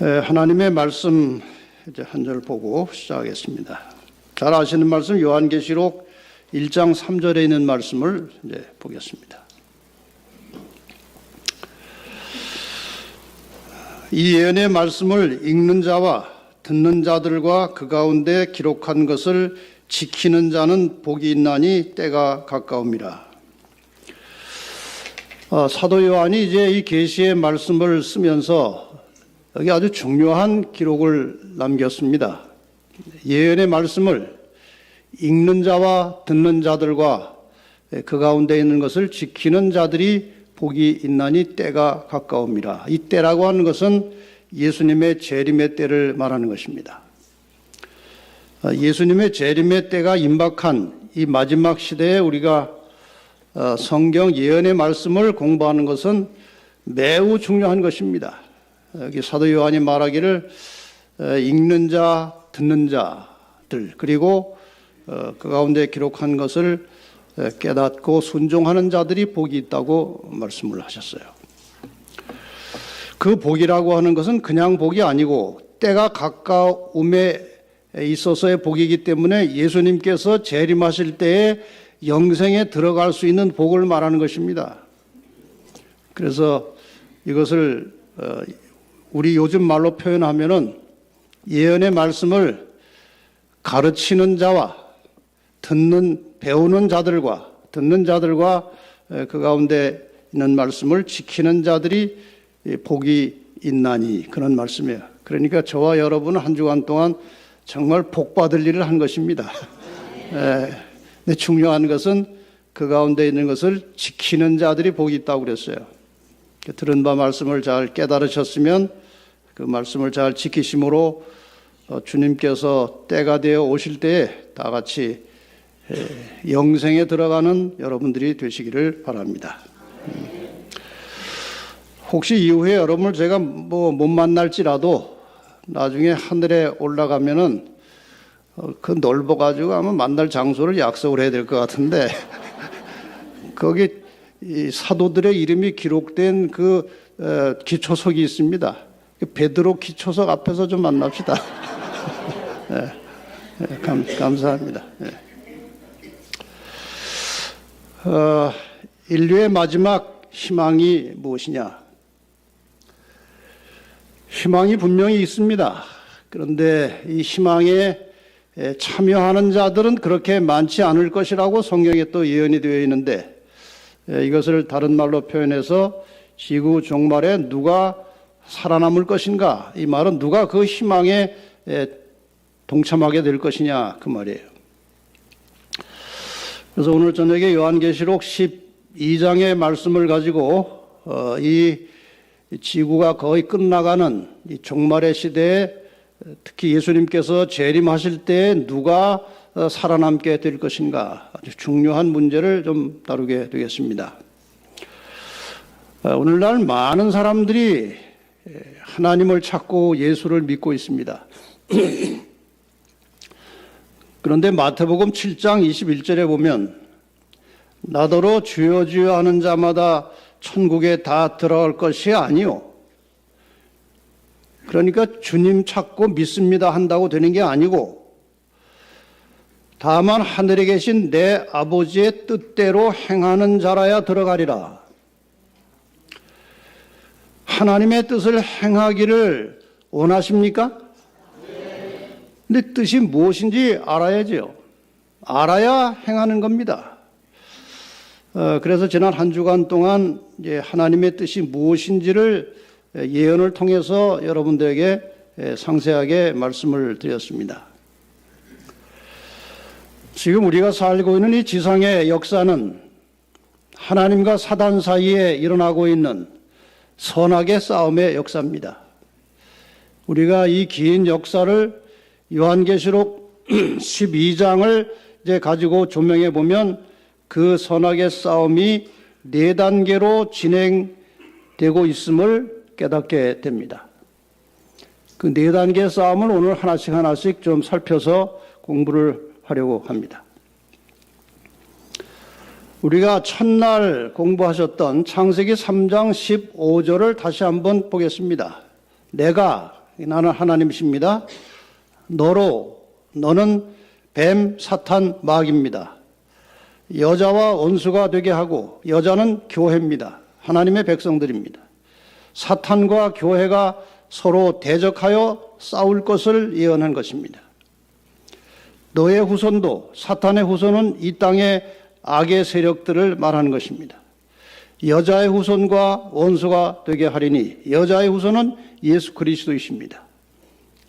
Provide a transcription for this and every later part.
하나님의 말씀 이제 한 절 보고 시작하겠습니다. 잘 아시는 말씀 요한계시록 1장 3절에 있는 말씀을 이제 보겠습니다. 이 예언의 말씀을 읽는 자와 듣는 자들과 그 가운데 기록한 것을 지키는 자는 복이 있나니 때가 가까움이라. 사도 요한이 이제 이 계시의 말씀을 쓰면서 여기 아주 중요한 기록을 남겼습니다. 예언의 말씀을 읽는 자와 듣는 자들과 그 가운데 있는 것을 지키는 자들이 복이 있나니 때가 가까움이라. 이 때라고 하는 것은 예수님의 재림의 때를 말하는 것입니다. 예수님의 재림의 때가 임박한 이 마지막 시대에 우리가 성경 예언의 말씀을 공부하는 것은 매우 중요한 것입니다. 여기 사도 요한이 말하기를 읽는 자, 듣는 자들 그리고 그 가운데 기록한 것을 깨닫고 순종하는 자들이 복이 있다고 말씀을 하셨어요. 그 복이라고 하는 것은 그냥 복이 아니고 때가 가까움에 있어서의 복이기 때문에 예수님께서 재림하실 때에 영생에 들어갈 수 있는 복을 말하는 것입니다. 그래서 이것을 우리 요즘 말로 표현하면은 예언의 말씀을 가르치는 자와 배우는 자들과 듣는 자들과 그 가운데 있는 말씀을 지키는 자들이 복이 있나니 그런 말씀이에요. 그러니까 저와 여러분은 한 주간 동안 정말 복 받을 일을 한 것입니다. 근데 중요한 것은 그 가운데 있는 것을 지키는 자들이 복이 있다고 그랬어요. 들은 바 말씀을 잘 깨달으셨으면 그 말씀을 잘 지키심으로 주님께서 때가 되어 오실 때에 다 같이 영생에 들어가는 여러분들이 되시기를 바랍니다. 혹시 이후에 여러분을 제가 못 만날지라도 나중에 하늘에 올라가면은 그 넓어가지고 아마 만날 장소를 약속을 해야 될 것 같은데 거기 이 사도들의 이름이 기록된 그 기초석이 있습니다. 베드로 기초석 앞에서 좀 만납시다. 감사합니다. 인류의 마지막 희망이 무엇이냐? 희망이 분명히 있습니다. 그런데 이 희망에 참여하는 자들은 그렇게 많지 않을 것이라고 성경에 또 예언이 되어 있는데 이것을 다른 말로 표현해서 지구 종말에 누가 살아남을 것인가? 이 말은 누가 그 희망에 동참하게 될 것이냐 그 말이에요. 그래서 오늘 저녁에 요한계시록 12장의 말씀을 가지고 이 지구가 거의 끝나가는 이 종말의 시대에 특히 예수님께서 재림하실 때 누가 살아남게 될 것인가 아주 중요한 문제를 좀 다루게 되겠습니다. 오늘날 많은 사람들이 하나님을 찾고 예수를 믿고 있습니다. 그런데 마태복음 7장 21절에 보면 나더러 주여 주여 하는 자마다 천국에 다 들어갈 것이 아니요. 그러니까 주님 찾고 믿습니다 한다고 되는 게 아니고 다만 하늘에 계신 내 아버지의 뜻대로 행하는 자라야 들어가리라. 하나님의 뜻을 행하기를 원하십니까? 근데 뜻이 무엇인지 알아야죠. 알아야 행하는 겁니다. 그래서 지난 한 주간 동안 이제 하나님의 뜻이 무엇인지를 예언을 통해서 여러분들에게 상세하게 말씀을 드렸습니다. 지금 우리가 살고 있는 이 지상의 역사는 하나님과 사단 사이에 일어나고 있는 선악의 싸움의 역사입니다. 우리가 이 긴 역사를 요한계시록 12장을 이제 가지고 조명해 보면 그 선악의 싸움이 4단계로 진행되고 있음을 깨닫게 됩니다. 그 4단계 싸움을 오늘 하나씩 좀 살펴서 공부를 하려고 합니다. 우리가 첫날 공부하셨던 창세기 3장 15절을 다시 한번 보겠습니다. 내가 나는 하나님이십니다. 너는 뱀, 사탄, 마귀입니다. 여자와 원수가 되게 하고 여자는 교회입니다. 하나님의 백성들입니다. 사탄과 교회가 서로 대적하여 싸울 것을 예언한 것입니다. 너의 후손도 사탄의 후손은 이 땅의 악의 세력들을 말하는 것입니다. 여자의 후손과 원수가 되게 하리니 여자의 후손은 예수 그리스도이십니다.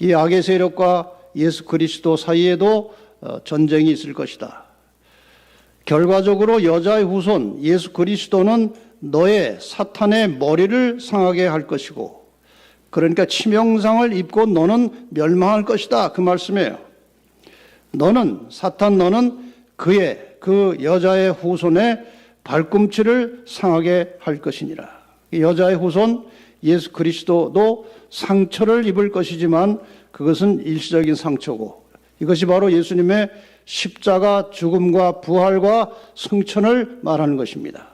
이 악의 세력과 예수 그리스도 사이에도 전쟁이 있을 것이다. 결과적으로 여자의 후손 예수 그리스도는 너의 사탄의 머리를 상하게 할 것이고, 그러니까 치명상을 입고 너는 멸망할 것이다, 그 말씀이에요. 너는 그 여자의 후손의 발꿈치를 상하게 할 것이니라. 여자의 후손 예수 그리스도도 상처를 입을 것이지만 그것은 일시적인 상처고, 이것이 바로 예수님의 십자가 죽음과 부활과 승천을 말하는 것입니다.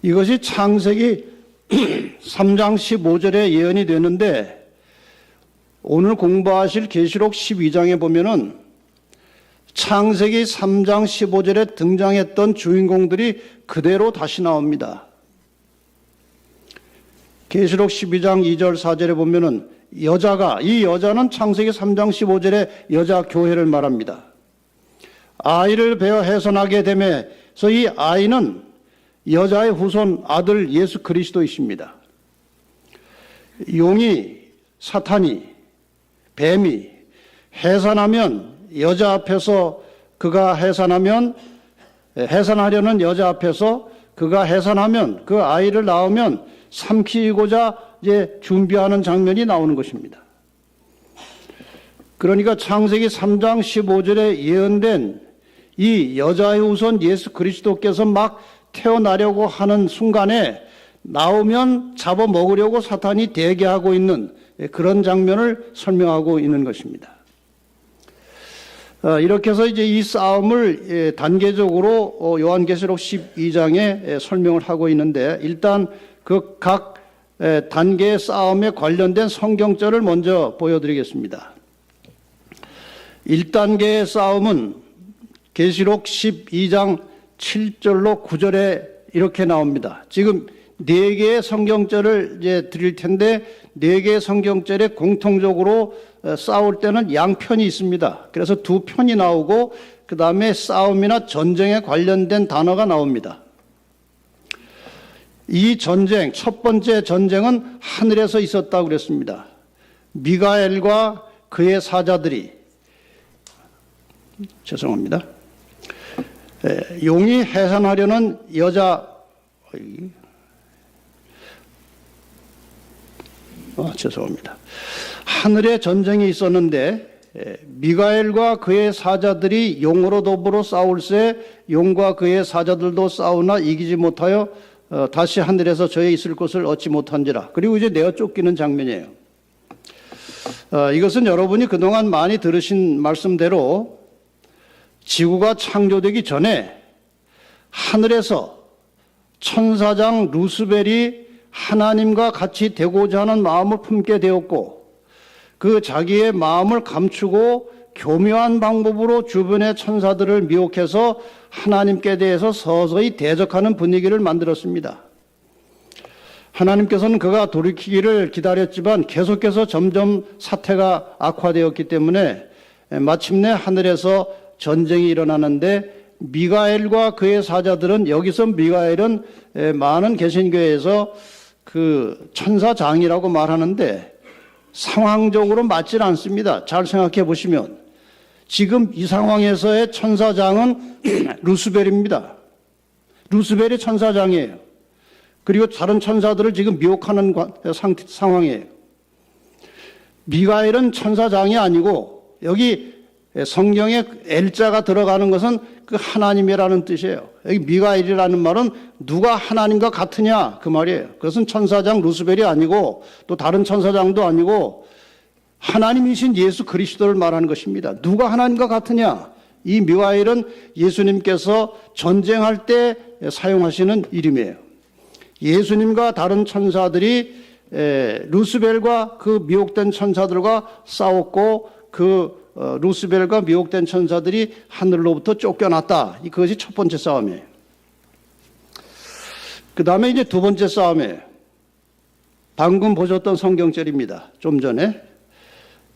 이것이 창세기 3장 15절에 예언이 되는데, 오늘 공부하실 계시록 12장에 보면은 창세기 3장 15절에 등장했던 주인공들이 그대로 다시 나옵니다. 계시록 12장 2절 4절에 보면은 이 여자는 창세기 3장 15절에 여자 교회를 말합니다. 아이를 베어 해산하게 되면서 이 아이는 여자의 후손 아들 예수 그리스도이십니다. 용이, 사탄이, 뱀이 해산하면 여자 앞에서 그가 해산하려는 여자 앞에서 그가 해산하면 그 아이를 낳으면 삼키고자 이제 준비하는 장면이 나오는 것입니다. 그러니까 창세기 3장 15절에 예언된 이 여자의 후손 예수 그리스도께서 막 태어나려고 하는 순간에 나오면 잡아먹으려고 사탄이 대기하고 있는 그런 장면을 설명하고 있는 것입니다. 이렇게 해서 이제 이 싸움을 단계적으로 요한계시록 12장에 설명을 하고 있는데, 일단 그 각 단계의 싸움에 관련된 성경절을 먼저 보여드리겠습니다. 1단계의 싸움은 계시록 12장 7절로 9절에 이렇게 나옵니다. 지금 4개의 성경절을 이제 드릴 텐데, 4개의 성경절에 공통적으로 싸울 때는 양편이 있습니다. 그래서 2편이 나오고 그 다음에 싸움이나 전쟁에 관련된 단어가 나옵니다. 이 전쟁, 첫 번째 전쟁은 하늘에서 있었다고 그랬습니다. 미가엘과 그의 사자들이, 용이 해산하려는 하늘에 전쟁이 있었는데 미가엘과 그의 사자들이 용으로 더불어 싸울세 용과 그의 사자들도 싸우나 이기지 못하여 다시 하늘에서 저에 있을 곳을 얻지 못한지라. 그리고 이제 내어 쫓기는 장면이에요. 이것은 여러분이 그동안 많이 들으신 말씀대로 지구가 창조되기 전에 하늘에서 천사장 루스벨이 하나님과 같이 되고자 하는 마음을 품게 되었고, 그 자기의 마음을 감추고 교묘한 방법으로 주변의 천사들을 미혹해서 하나님께 대해서 서서히 대적하는 분위기를 만들었습니다. 하나님께서는 그가 돌이키기를 기다렸지만 계속해서 점점 사태가 악화되었기 때문에 마침내 하늘에서 전쟁이 일어나는데, 미가엘과 그의 사자들은, 여기서 미가엘은 많은 개신교회에서 그 천사장이라고 말하는데 상황적으로 맞질 않습니다. 잘 생각해 보시면 지금 이 상황에서의 천사장은 루스벨입니다. 루스벨이 천사장이에요. 그리고 다른 천사들을 지금 미혹하는 상황이에요. 미가엘은 천사장이 아니고, 여기 성경에 엘자가 들어가는 것은 그 하나님이라는 뜻이에요. 여기 미가엘이라는 말은 누가 하나님과 같으냐 그 말이에요. 그것은 천사장 루스벨이 아니고 또 다른 천사장도 아니고 하나님이신 예수 그리스도를 말하는 것입니다. 누가 하나님과 같으냐? 이 미가엘은 예수님께서 전쟁할 때 사용하시는 이름이에요. 예수님과 다른 천사들이 루스벨과 그 미혹된 천사들과 싸웠고 루스벨과 미혹된 천사들이 하늘로부터 쫓겨났다. 그것이 첫 번째 싸움이에요. 그 다음에 이제 두 번째 싸움이에요. 방금 보셨던 성경절입니다. 좀 전에.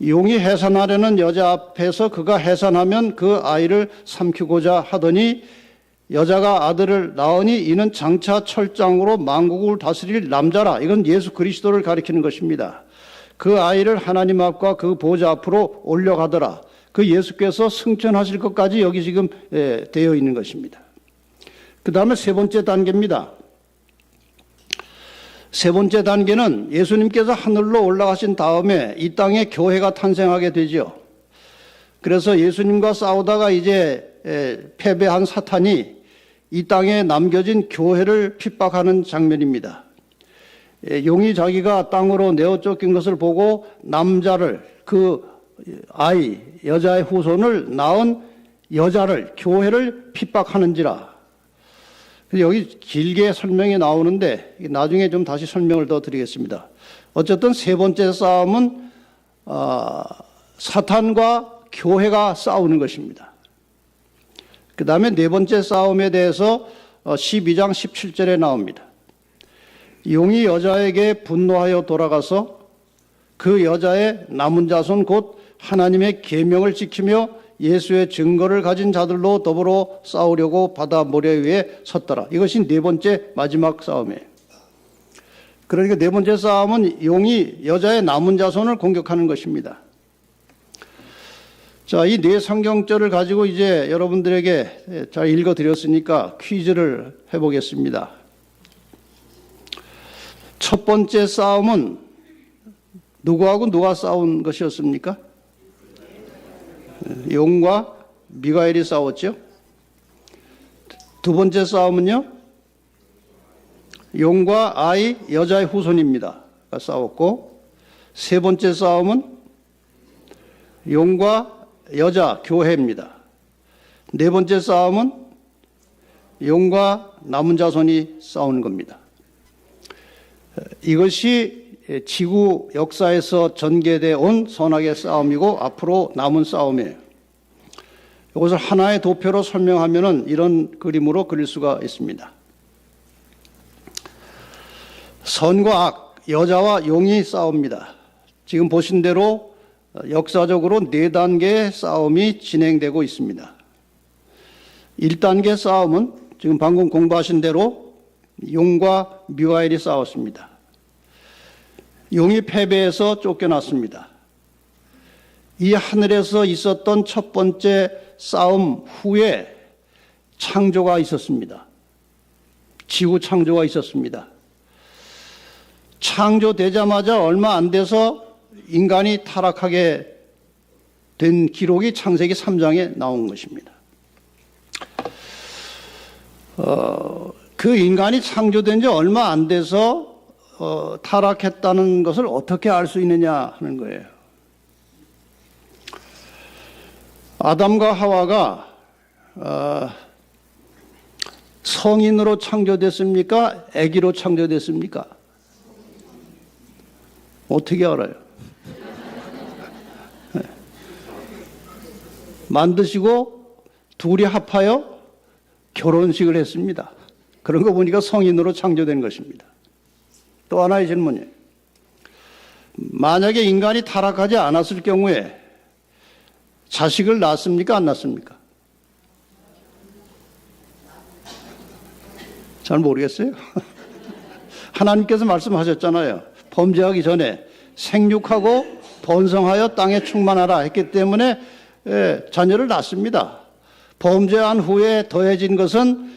용이 해산하려는 여자 앞에서 그가 해산하면 그 아이를 삼키고자 하더니 여자가 아들을 낳으니 이는 장차 철장으로 만국을 다스릴 남자라. 이건 예수 그리스도를 가리키는 것입니다. 그 아이를 하나님 앞과 그 보좌 앞으로 올려가더라. 그 예수께서 승천하실 것까지 여기 지금 되어 있는 것입니다. 그 다음에 세 번째 단계입니다. 세 번째 단계는 예수님께서 하늘로 올라가신 다음에 이 땅에 교회가 탄생하게 되죠. 그래서 예수님과 싸우다가 이제 패배한 사탄이 이 땅에 남겨진 교회를 핍박하는 장면입니다. 용이 자기가 땅으로 내어 쫓긴 것을 보고 남자를, 그 아이, 여자의 후손을 낳은 여자를, 교회를 핍박하는지라. 여기 길게 설명이 나오는데 나중에 좀 다시 설명을 더 드리겠습니다. 어쨌든 세 번째 싸움은 사탄과 교회가 싸우는 것입니다. 그 다음에 네 번째 싸움에 대해서 12장 17절에 나옵니다. 용이 여자에게 분노하여 돌아가서 그 여자의 남은 자손 곧 하나님의 계명을 지키며 예수의 증거를 가진 자들로 더불어 싸우려고 바다 모래 위에 섰더라. 이것이 네 번째 마지막 싸움이에요. 그러니까 네 번째 싸움은 용이 여자의 남은 자손을 공격하는 것입니다. 자, 이 네 성경절을 가지고 이제 여러분들에게 잘 읽어드렸으니까 퀴즈를 해보겠습니다. 첫 번째 싸움은 누구하고 누가 싸운 것이었습니까? 용과 미가엘이 싸웠죠. 두 번째 싸움은요, 용과 아이, 여자의 후손입니다. 싸웠고, 세 번째 싸움은 용과 여자, 교회입니다. 네 번째 싸움은 용과 남은 자손이 싸우는 겁니다. 이것이 지구 역사에서 전개되어 온 선악의 싸움이고 앞으로 남은 싸움이에요. 이것을 하나의 도표로 설명하면 이런 그림으로 그릴 수가 있습니다. 선과 악, 여자와 용이 싸웁니다. 지금 보신 대로 역사적으로 4단계의 싸움이 진행되고 있습니다. 1단계 싸움은 지금 방금 공부하신 대로 용과 미가엘이 싸웠습니다. 용이 패배해서 쫓겨났습니다. 이 하늘에서 있었던 첫 번째 싸움 후에 창조가 있었습니다. 지구 창조가 있었습니다. 창조되자마자 얼마 안 돼서 인간이 타락하게 된 기록이 창세기 3장에 나온 것입니다. 그 인간이 창조된 지 얼마 안 돼서 타락했다는 것을 어떻게 알 수 있느냐 하는 거예요. 아담과 하와가 성인으로 창조됐습니까? 아기로 창조됐습니까? 어떻게 알아요? 만드시고 둘이 합하여 결혼식을 했습니다. 그런 거 보니까 성인으로 창조된 것입니다. 또 하나의 질문이에요. 만약에 인간이 타락하지 않았을 경우에 자식을 낳습니까? 안 낳습니까? 잘 모르겠어요. 하나님께서 말씀하셨잖아요. 범죄하기 전에 생육하고 번성하여 땅에 충만하라 했기 때문에 자녀를 낳습니다. 범죄한 후에 더해진 것은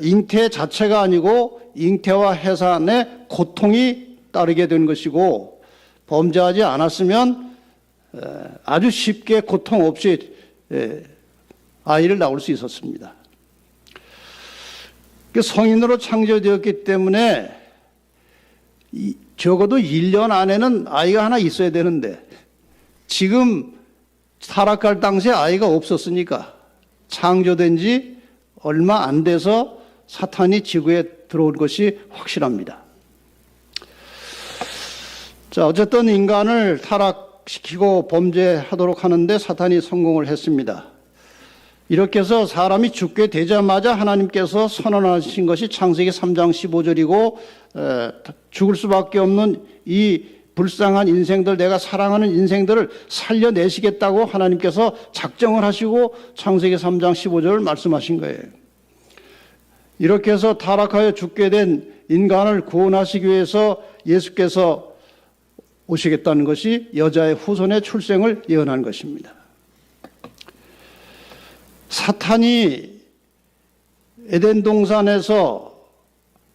잉태 자체가 아니고 잉태와 해산의 고통이 따르게 된 것이고, 범죄하지 않았으면 아주 쉽게 고통 없이 아이를 낳을 수 있었습니다. 성인으로 창조되었기 때문에 적어도 1년 안에는 아이가 하나 있어야 되는데, 지금 타락할 당시에 아이가 없었으니까 창조된 지 얼마 안 돼서 사탄이 지구에 들어온 것이 확실합니다. 자, 어쨌든 인간을 타락시키고 범죄하도록 하는데 사탄이 성공을 했습니다. 이렇게 해서 사람이 죽게 되자마자 하나님께서 선언하신 것이 창세기 3장 15절이고 죽을 수밖에 없는 이 불쌍한 인생들, 내가 사랑하는 인생들을 살려내시겠다고 하나님께서 작정을 하시고 창세기 3장 15절을 말씀하신 거예요. 이렇게 해서 타락하여 죽게 된 인간을 구원하시기 위해서 예수께서 오시겠다는 것이 여자의 후손의 출생을 예언한 것입니다. 사탄이 에덴 동산에서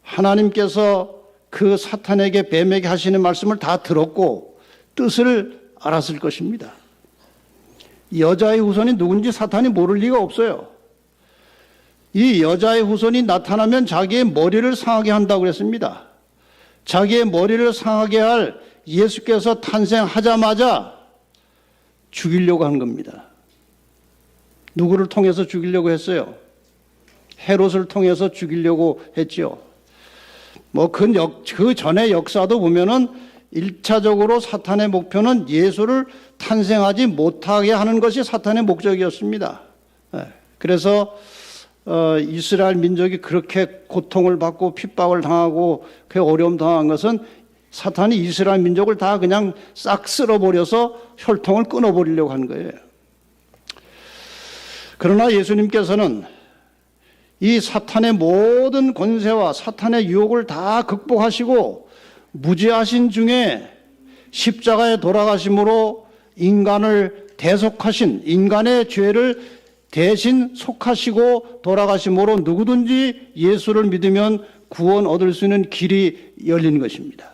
하나님께서 그 사탄에게 뱀에게 하시는 말씀을 다 들었고 뜻을 알았을 것입니다. 여자의 후손이 누군지 사탄이 모를 리가 없어요. 이 여자의 후손이 나타나면 자기의 머리를 상하게 한다고 그랬습니다. 자기의 머리를 상하게 할 예수께서 탄생하자마자 죽이려고 한 겁니다. 누구를 통해서 죽이려고 했어요? 헤롯을 통해서 죽이려고 했죠. 그 전의 역사도 보면은 1차적으로 사탄의 목표는 예수를 탄생하지 못하게 하는 것이 사탄의 목적이었습니다. 그래서 이스라엘 민족이 그렇게 고통을 받고 핍박을 당하고 그 어려움 당한 것은 사탄이 이스라엘 민족을 다 그냥 싹 쓸어버려서 혈통을 끊어버리려고 한 거예요. 그러나 예수님께서는 이 사탄의 모든 권세와 사탄의 유혹을 다 극복하시고 무죄하신 중에 십자가에 돌아가심으로 인간을 대속하신, 인간의 죄를 대신 속하시고 돌아가심으로 누구든지 예수를 믿으면 구원 얻을 수 있는 길이 열린 것입니다.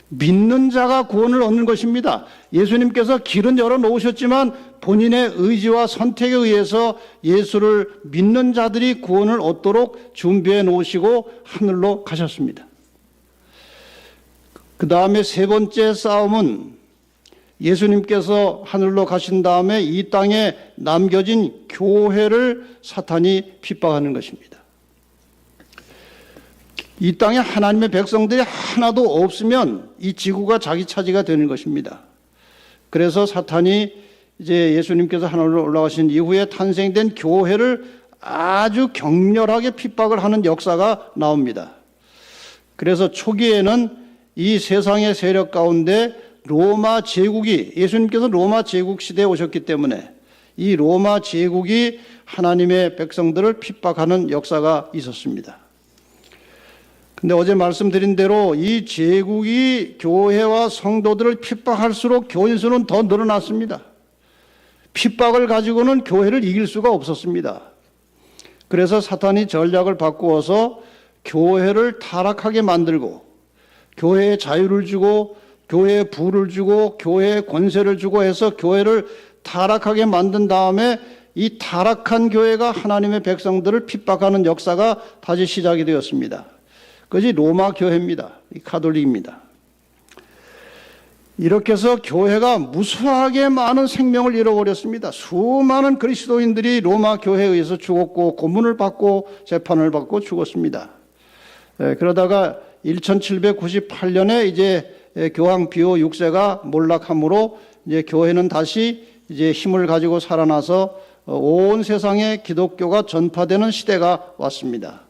믿는 자가 구원을 얻는 것입니다. 예수님께서 길은 열어놓으셨지만 본인의 의지와 선택에 의해서 예수를 믿는 자들이 구원을 얻도록 준비해 놓으시고 하늘로 가셨습니다. 그 다음에 세 번째 싸움은 예수님께서 하늘로 가신 다음에 이 땅에 남겨진 교회를 사탄이 핍박하는 것입니다. 이 땅에 하나님의 백성들이 하나도 없으면 이 지구가 자기 차지가 되는 것입니다. 그래서 사탄이 이제 예수님께서 하늘로 올라가신 이후에 탄생된 교회를 아주 격렬하게 핍박을 하는 역사가 나옵니다. 그래서 초기에는 이 세상의 세력 가운데 로마 제국이, 예수님께서 로마 제국 시대에 오셨기 때문에 이 로마 제국이 하나님의 백성들을 핍박하는 역사가 있었습니다. 근데 어제 말씀드린 대로 이 제국이 교회와 성도들을 핍박할수록 교인 수는 더 늘어났습니다. 핍박을 가지고는 교회를 이길 수가 없었습니다. 그래서 사탄이 전략을 바꾸어서 교회를 타락하게 만들고 교회에 자유를 주고 교회에 부를 주고 교회에 권세를 주고 해서 교회를 타락하게 만든 다음에 이 타락한 교회가 하나님의 백성들을 핍박하는 역사가 다시 시작이 되었습니다. 그것이 로마 교회입니다. 이 가톨릭입니다. 이렇게 해서 교회가 무수하게 많은 생명을 잃어버렸습니다. 수많은 그리스도인들이 로마 교회에 의해서 죽었고 고문을 받고 재판을 받고 죽었습니다. 그러다가 1798년에 이제 교황 비오 6세가 몰락함으로 이제 교회는 다시 이제 힘을 가지고 살아나서 온 세상에 기독교가 전파되는 시대가 왔습니다.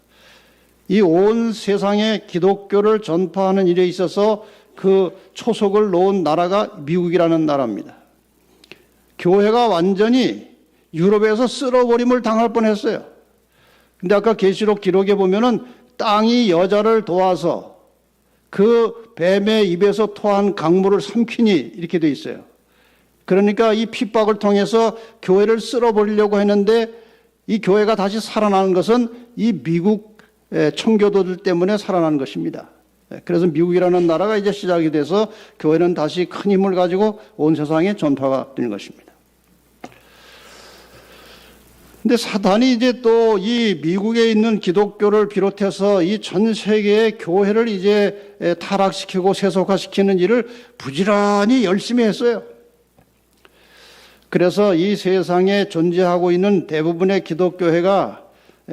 이 온 세상에 기독교를 전파하는 일에 있어서 그 초석을 놓은 나라가 미국이라는 나라입니다. 교회가 완전히 유럽에서 쓸어버림을 당할 뻔했어요. 근데 아까 계시록 기록에 보면은 땅이 여자를 도와서 그 뱀의 입에서 토한 강물을 삼키니 이렇게 돼 있어요. 그러니까 이 핍박을 통해서 교회를 쓸어버리려고 했는데 이 교회가 다시 살아나는 것은 이 미국 청교도들 때문에 살아난 것입니다. 그래서 미국이라는 나라가 이제 시작이 돼서 교회는 다시 큰 힘을 가지고 온 세상에 전파가 되는 것입니다. 근데 사탄이 이제 또 이 미국에 있는 기독교를 비롯해서 이 전 세계의 교회를 이제 타락시키고 세속화시키는 일을 부지런히 열심히 했어요. 그래서 이 세상에 존재하고 있는 대부분의 기독교회가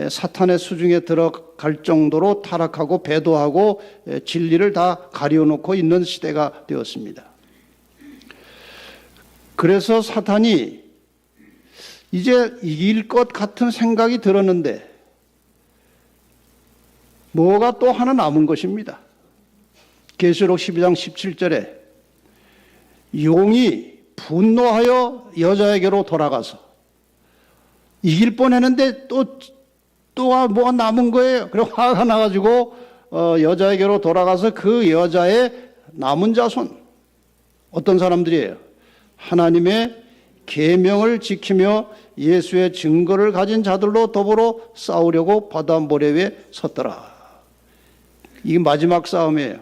사탄의 수중에 들어가 갈 정도로 타락하고 배도하고 진리를 다 가려놓고 있는 시대가 되었습니다. 그래서 사탄이 이제 이길 것 같은 생각이 들었는데 뭐가 또 하나 남은 것입니다. 계시록 12장 17절에 용이 분노하여 여자에게로 돌아가서 이길 뻔했는데 또 뭐가 남은 거예요. 그리고 화가 나가지고 여자에게로 돌아가서 그 여자의 남은 자손 어떤 사람들이에요? 하나님의 계명을 지키며 예수의 증거를 가진 자들로 더불어 싸우려고 바다 모래 위에 섰더라. 이게 마지막 싸움이에요.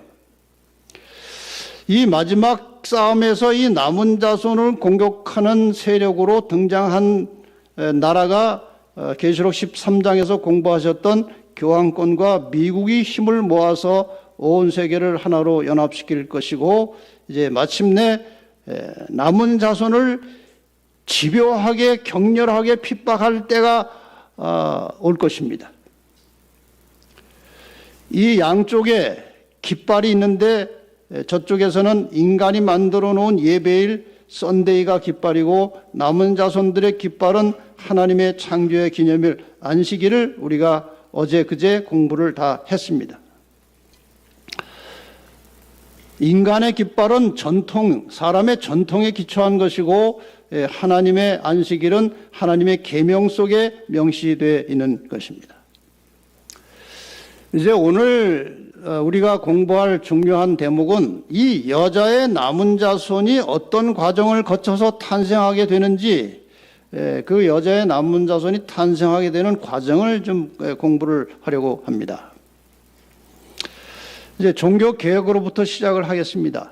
이 마지막 싸움에서 이 남은 자손을 공격하는 세력으로 등장한 나라가 계시록 13장에서 공부하셨던 교황권과 미국이 힘을 모아서 온 세계를 하나로 연합시킬 것이고 이제 마침내 남은 자손을 집요하게 격렬하게 핍박할 때가 올 것입니다. 이 양쪽에 깃발이 있는데 저쪽에서는 인간이 만들어 놓은 예배일 썬데이가 깃발이고 남은 자손들의 깃발은 하나님의 창조의 기념일 안식일을 우리가 어제 그제 공부를 다 했습니다. 인간의 깃발은 전통, 사람의 전통에 기초한 것이고 하나님의 안식일은 하나님의 계명 속에 명시되어 있는 것입니다. 이제 오늘 우리가 공부할 중요한 대목은 이 여자의 남은 자손이 어떤 과정을 거쳐서 탄생하게 되는지 그 여자의 남은 자손이 탄생하게 되는 과정을 좀 공부를 하려고 합니다. 이제 종교 개혁으로부터 시작을 하겠습니다.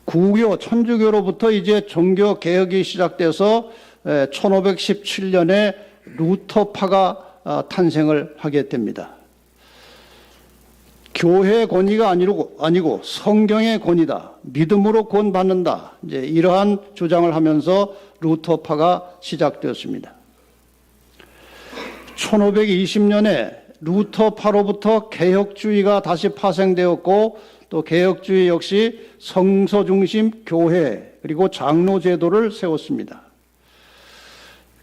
구교, 천주교로부터 이제 종교 개혁이 시작돼서 1517년에 루터파가 탄생을 하게 됩니다. 교회의 권위가 아니고 성경의 권위다. 믿음으로 구원받는다. 이제 이러한 주장을 하면서 루터파가 시작되었습니다. 1520년에 루터파로부터 개혁주의가 다시 파생되었고 또 개혁주의 역시 성서 중심 교회 그리고 장로 제도를 세웠습니다.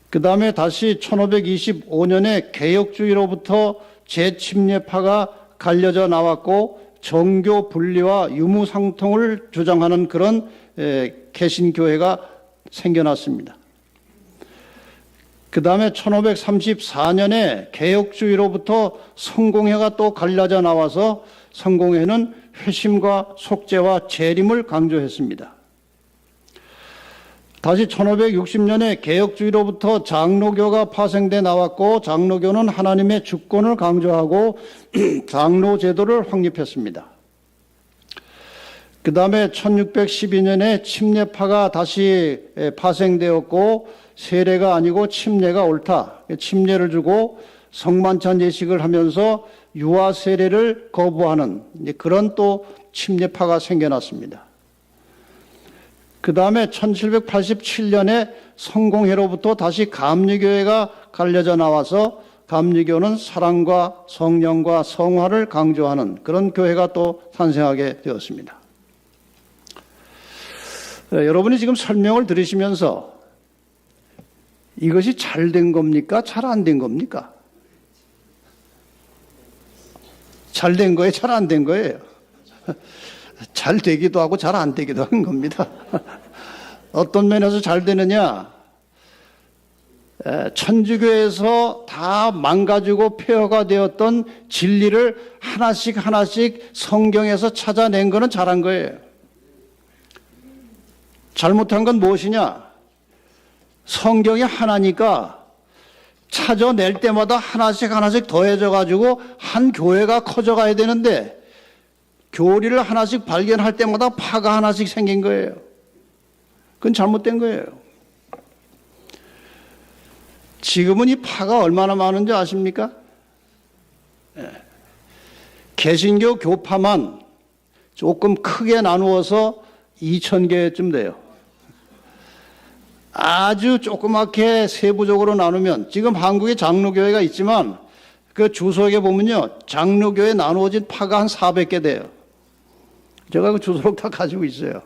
그 다음에 다시 1525년에 개혁주의로부터 재침례파가 갈려져 나왔고 정교 분리와 유무상통을 주장하는 그런 개신교회가 생겨났습니다. 그 다음에 1534년에 개혁주의로부터 성공회가 또 갈려져 나와서 성공회는 회심과 속죄와 재림을 강조했습니다. 다시 1560년에 개혁주의로부터 장로교가 파생돼 나왔고 장로교는 하나님의 주권을 강조하고 장로 제도를 확립했습니다. 그 다음에 1612년에 침례파가 다시 파생되었고 세례가 아니고 침례가 옳다. 침례를 주고 성만찬 예식을 하면서 유아 세례를 거부하는 그런 또 침례파가 생겨났습니다. 그 다음에 1787년에 성공회로부터 다시 감리교회가 갈려져 나와서 감리교는 사랑과 성령과 성화를 강조하는 그런 교회가 또 탄생하게 되었습니다. 여러분이 지금 설명을 들으시면서 이것이 잘 된 겁니까? 잘 안 된 겁니까? 잘 된 거예요? 잘 안 된 거예요? 잘 되기도 하고 잘 안 되기도 한 겁니다. 어떤 면에서 잘 되느냐? 천주교에서 다 망가지고 폐허가 되었던 진리를 하나씩 성경에서 찾아낸 거는 잘한 거예요. 잘못한 건 무엇이냐? 성경이 하나니까 찾아낼 때마다 하나씩 더해져 가지고 한 교회가 커져가야 되는데 교리를 하나씩 발견할 때마다 파가 하나씩 생긴 거예요. 그건 잘못된 거예요. 지금은 이 파가 얼마나 많은지 아십니까? 개신교 교파만 조금 크게 나누어서 2,000개쯤 돼요. 아주 조그맣게 세부적으로 나누면 지금 한국에 장로교회가 있지만 그 주석에 보면요, 장로교에 나누어진 파가 한 400개 돼요. 제가 그 주소록 다 가지고 있어요.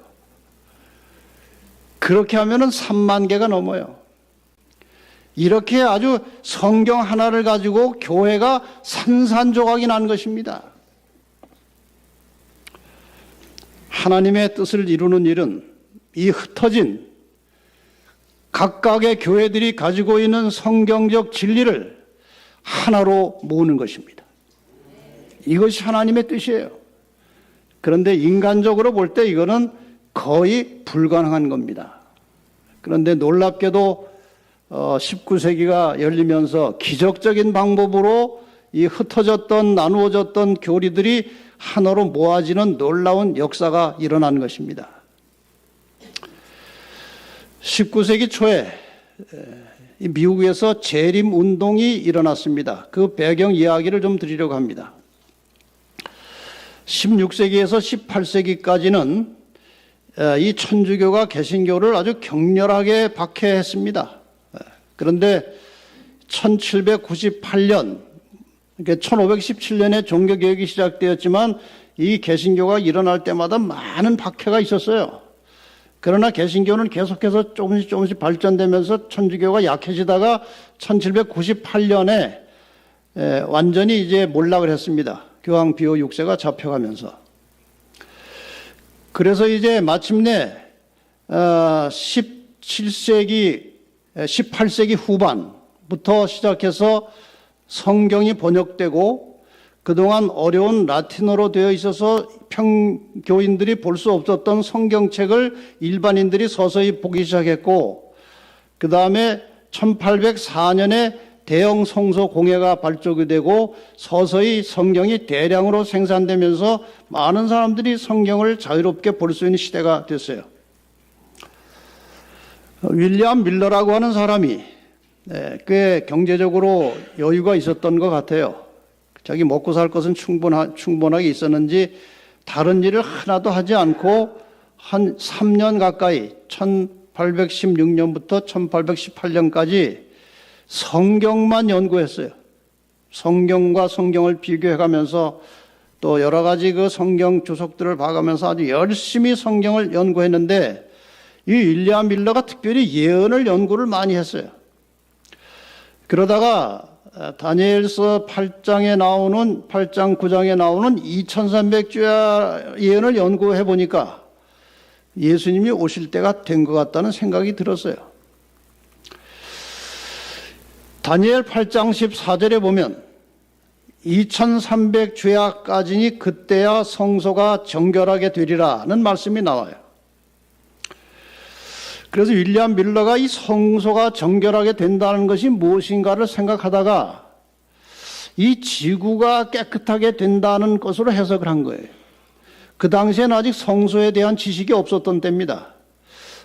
그렇게 하면은 3만 개가 넘어요. 이렇게 아주 성경 하나를 가지고 교회가 산산조각이 난 것입니다. 하나님의 뜻을 이루는 일은 이 흩어진 각각의 교회들이 가지고 있는 성경적 진리를 하나로 모으는 것입니다. 이것이 하나님의 뜻이에요. 그런데 인간적으로 볼 때 이거는 거의 불가능한 겁니다. 그런데 놀랍게도 19세기가 열리면서 기적적인 방법으로 이 흩어졌던 나누어졌던 교리들이 하나로 모아지는 놀라운 역사가 일어난 것입니다. 19세기 초에 미국에서 재림 운동이 일어났습니다. 그 배경 이야기를 좀 드리려고 합니다. 16세기에서 18세기까지는 이 천주교가 개신교를 아주 격렬하게 박해했습니다. 그런데 1798년, 1517년에 종교개혁이 시작되었지만 이 개신교가 일어날 때마다 많은 박해가 있었어요. 그러나 개신교는 계속해서 조금씩 발전되면서 천주교가 약해지다가 1798년에 완전히 이제 몰락을 했습니다. 교황 비오 6세가 잡혀가면서. 그래서 이제 마침내 18세기 후반부터 시작해서 성경이 번역되고 그동안 어려운 라틴어로 되어 있어서 평교인들이 볼 수 없었던 성경책을 일반인들이 서서히 보기 시작했고, 그 다음에 1804년에 대형 성서 공예가 발족이 되고 서서히 성경이 대량으로 생산되면서 많은 사람들이 성경을 자유롭게 볼 수 있는 시대가 됐어요. 윌리엄 밀러라고 하는 사람이 꽤 경제적으로 여유가 있었던 것 같아요. 자기 먹고 살 것은 충분하게 있었는지 다른 일을 하나도 하지 않고 한 3년 가까이 1816년부터 1818년까지 성경만 연구했어요. 성경과 성경을 비교해가면서 또 여러 가지 그 성경 주석들을 봐가면서 아주 열심히 성경을 연구했는데 이 윌리엄 밀러가 특별히 예언을 연구를 많이 했어요. 그러다가 다니엘서 8장 9장에 나오는 2300주야 예언을 연구해 보니까 예수님이 오실 때가 된 것 같다는 생각이 들었어요. 다니엘 8장 14절에 보면 2300주야까지니 그때야 성소가 정결하게 되리라는 말씀이 나와요. 그래서 윌리엄 밀러가 이 성소가 정결하게 된다는 것이 무엇인가를 생각하다가 이 지구가 깨끗하게 된다는 것으로 해석을 한 거예요. 그 당시에는 아직 성소에 대한 지식이 없었던 때입니다.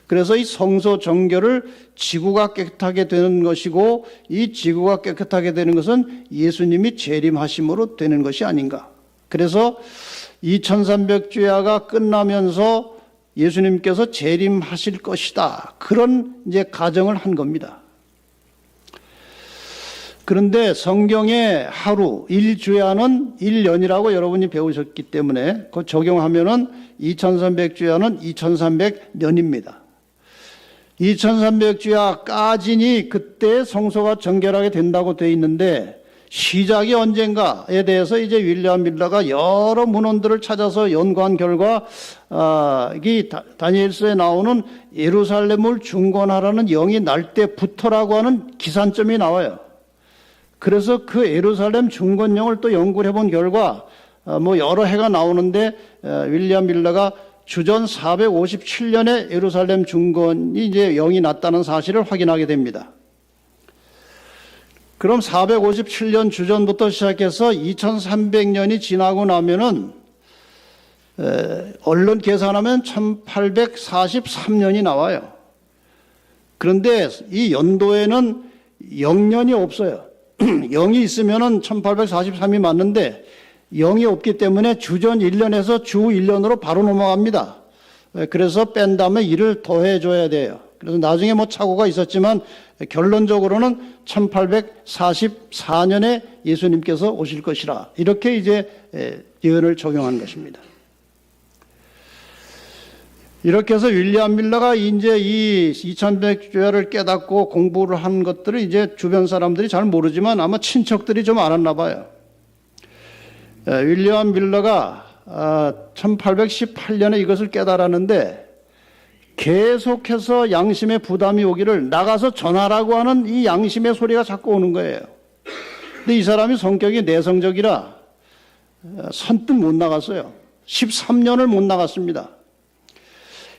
그래서 이 성소 정결을 지구가 깨끗하게 되는 것이고 이 지구가 깨끗하게 되는 것은 예수님이 재림하심으로 되는 것이 아닌가. 그래서 2300주야가 끝나면서 예수님께서 재림하실 것이다. 그런 이제 가정을 한 겁니다. 그런데 성경의 하루, 1주야는 1년이라고 여러분이 배우셨기 때문에 그 적용하면은 2300주야는 2300년입니다. 2300주야까지니 그때 성소가 정결하게 된다고 되어 있는데 시작이 언젠가에 대해서 이제 윌리엄 밀러가 여러 문헌들을 찾아서 연구한 결과 이 다니엘서에 나오는 예루살렘을 중건하라는 영이 날 때부터라고 하는 기산점이 나와요. 그래서 그 예루살렘 중건령을 또 연구를 해본 결과 뭐 여러 해가 나오는데 윌리엄 밀러가 주전 457년에 예루살렘 중건이 이제 영이 났다는 사실을 확인하게 됩니다. 그럼 457년 주전부터 시작해서 2300년이 지나고 나면은 얼른 계산하면 1843년이 나와요. 그런데 이 연도에는 0년이 없어요. 0이 있으면은 1843이 맞는데 0이 없기 때문에 주전 1년에서 주 1년으로 바로 넘어갑니다. 그래서 뺀 다음에 1을 더해줘야 돼요. 그래서 나중에 뭐 착오가 있었지만 결론적으로는 1844년에 예수님께서 오실 것이라 이렇게 이제 예언을 적용한 것입니다. 이렇게 해서 윌리엄 밀러가 이제 이 2100주야를 깨닫고 공부를 한 것들을 이제 주변 사람들이 잘 모르지만 아마 친척들이 좀 알았나 봐요. 윌리엄 밀러가 1818년에 이것을 깨달았는데 계속해서 양심의 부담이 오기를 나가서 전하라고 하는 이 양심의 소리가 자꾸 오는 거예요. 근데 이 사람이 성격이 내성적이라 선뜻 못 나갔어요. 13년을 못 나갔습니다.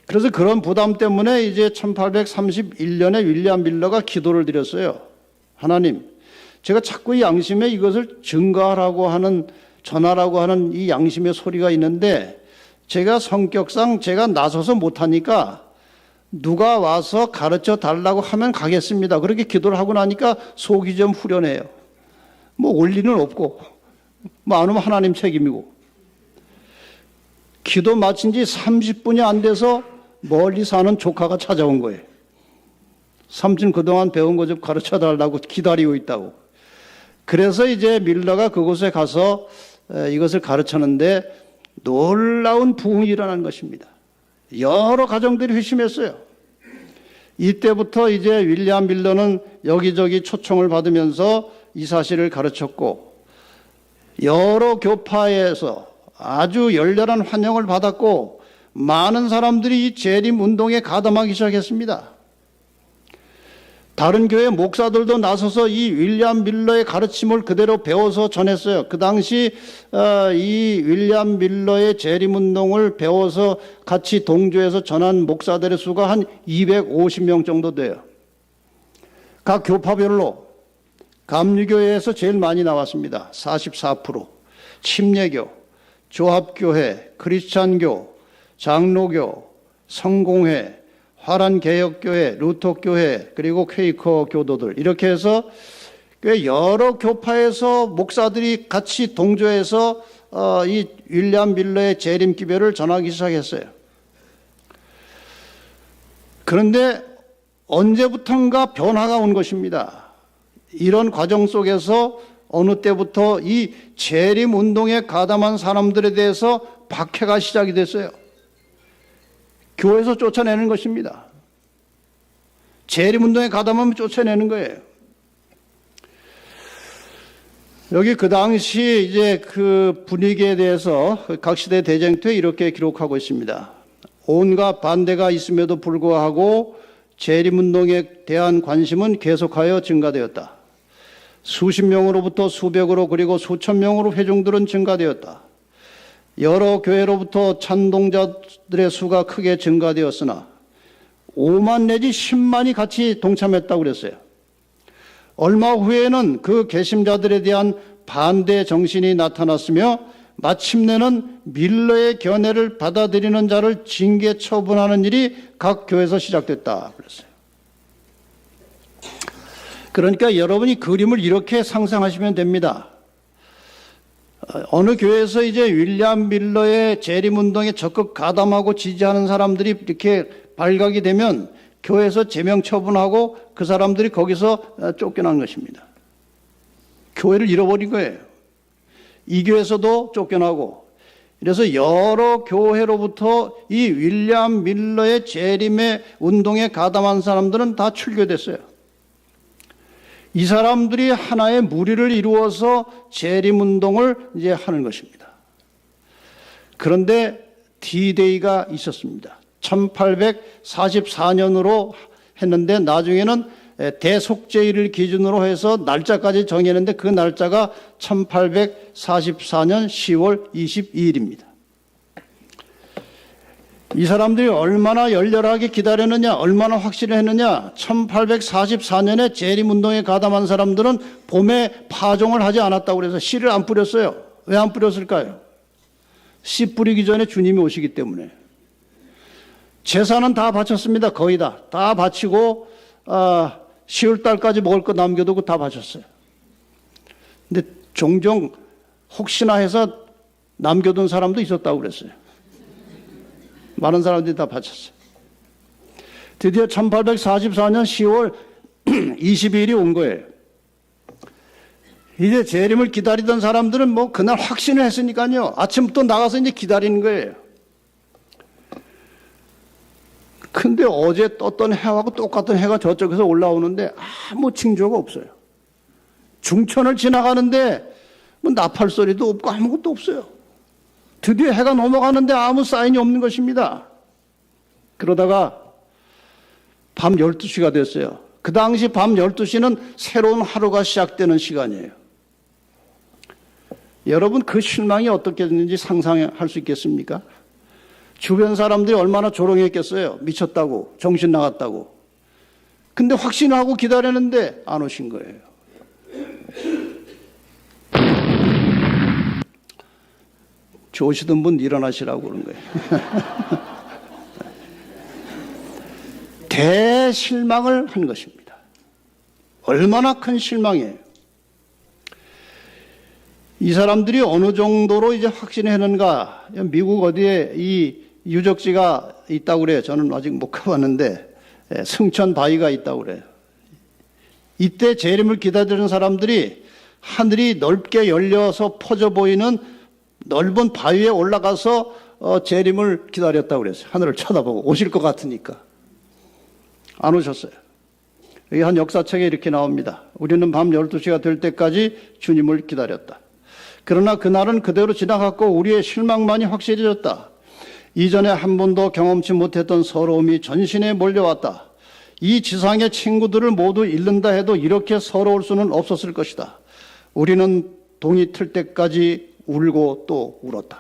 그래서 그런 부담 때문에 이제 1831년에 윌리엄 밀러가 기도를 드렸어요. 하나님, 제가 자꾸 이 양심에 이것을 증거하라고 하는, 전하라고 하는 이 양심의 소리가 있는데 제가 성격상 제가 나서서 못하니까 누가 와서 가르쳐 달라고 하면 가겠습니다. 그렇게 기도를 하고 나니까 속이 좀 후련해요. 뭐 올 리는 없고 뭐 안 오면 하나님 책임이고. 기도 마친 지 30분이 안 돼서 멀리 사는 조카가 찾아온 거예요. 삼촌 그동안 배운 거 좀 가르쳐 달라고 기다리고 있다고. 그래서 이제 밀러가 그곳에 가서 이것을 가르쳤는데 놀라운 부흥이 일어난 것입니다. 여러 가정들이 회심했어요. 이때부터 이제 윌리엄 밀러는 여기저기 초청을 받으면서 이 사실을 가르쳤고 여러 교파에서 아주 열렬한 환영을 받았고 많은 사람들이 이 재림 운동에 가담하기 시작했습니다. 다른 교회 목사들도 나서서 이 윌리엄 밀러의 가르침을 그대로 배워서 전했어요. 그 당시 이 윌리엄 밀러의 재림운동을 배워서 같이 동조해서 전한 목사들의 수가 한 250명 정도 돼요. 각 교파별로 감리교회에서 제일 많이 나왔습니다. 44%, 침례교, 조합교회, 크리스찬교, 장로교, 성공회, 화란개혁교회, 루터교회, 그리고 퀘이커 교도들 이렇게 해서 꽤 여러 교파에서 목사들이 같이 동조해서 이 윌리엄 밀러의 재림 기별을 전하기 시작했어요. 그런데 언제부턴가 변화가 온 것입니다. 이런 과정 속에서 어느 때부터 이 재림 운동에 가담한 사람들에 대해서 박해가 시작이 됐어요. 교회에서 쫓아내는 것입니다. 재림운동에 가담하면 쫓아내는 거예요. 여기 그 당시 이제 그 분위기에 대해서 각 시대 대쟁투에 이렇게 기록하고 있습니다. 온갖 반대가 있음에도 불구하고 재림운동에 대한 관심은 계속하여 증가되었다. 수십 명으로부터 수백으로 그리고 수천 명으로 회중들은 증가되었다. 여러 교회로부터 찬동자들의 수가 크게 증가되었으나 5만 내지 10만이 같이 동참했다고 그랬어요. 얼마 후에는 그 개심자들에 대한 반대 정신이 나타났으며 마침내는 밀러의 견해를 받아들이는 자를 징계 처분하는 일이 각 교회에서 시작됐다 그랬어요. 그러니까 여러분이 그림을 이렇게 상상하시면 됩니다. 어느 교회에서 이제 윌리엄 밀러의 재림운동에 적극 가담하고 지지하는 사람들이 이렇게 발각이 되면 교회에서 제명 처분하고 그 사람들이 거기서 쫓겨난 것입니다. 교회를 잃어버린 거예요. 이 교회에서도 쫓겨나고 그래서 여러 교회로부터 이 윌리엄 밀러의 재림의 운동에 가담한 사람들은 다 출교됐어요. 이 사람들이 하나의 무리를 이루어서 재림운동을 이제 하는 것입니다. 그런데 D-Day가 있었습니다. 1844년으로 했는데 나중에는 대속죄일을 기준으로 해서 날짜까지 정했는데 그 날짜가 1844년 10월 22일입니다. 이 사람들이 얼마나 열렬하게 기다렸느냐, 얼마나 확신을 했느냐. 1844년에 재림운동에 가담한 사람들은 봄에 파종을 하지 않았다고 그래서 씨를 안 뿌렸어요. 왜 안 뿌렸을까요? 씨 뿌리기 전에 주님이 오시기 때문에. 제사는 다 바쳤습니다. 거의 다. 다 바치고 10월달까지 먹을 거 남겨두고 다 바쳤어요. 근데 종종 혹시나 해서 남겨둔 사람도 있었다고 그랬어요. 많은 사람들이 다 바쳤어요. 드디어 1844년 10월 20일이 온 거예요. 이제 재림을 기다리던 사람들은 뭐 그날 확신을 했으니까요. 아침부터 나가서 이제 기다리는 거예요. 근데 어제 떴던 해하고 똑같은 해가 저쪽에서 올라오는데 아무 징조가 없어요. 중천을 지나가는데 뭐 나팔 소리도 없고 아무것도 없어요. 드디어 해가 넘어가는데 아무 사인이 없는 것입니다. 그러다가 밤 12시가 됐어요. 그 당시 밤 12시는 새로운 하루가 시작되는 시간이에요. 여러분 그 실망이 어떻게 됐는지 상상할 수 있겠습니까? 주변 사람들이 얼마나 조롱했겠어요. 미쳤다고, 정신 나갔다고. 근데 확신하고 기다렸는데 안 오신 거예요. 좋으시던 분 일어나시라고 그런 거예요. 대실망을 한 것입니다. 얼마나 큰 실망이에요. 이 사람들이 어느 정도로 이제 확신했는가. 미국 어디에 이 유적지가 있다고 그래요. 저는 아직 못 가봤는데 승천 바위가 있다고 그래요. 이때 재림을 기다리는 사람들이 하늘이 넓게 열려서 퍼져 보이는 넓은 바위에 올라가서 재림을 기다렸다고 그랬어요. 하늘을 쳐다보고 오실 것 같으니까. 안 오셨어요. 여기 한 역사책에 이렇게 나옵니다. 우리는 밤 12시가 될 때까지 주님을 기다렸다. 그러나 그날은 그대로 지나갔고 우리의 실망만이 확실해졌다. 이전에 한 번도 경험치 못했던 서러움이 전신에 몰려왔다. 이 지상의 친구들을 모두 잃는다 해도 이렇게 서러울 수는 없었을 것이다. 우리는 동이 틀 때까지 울고 또 울었다.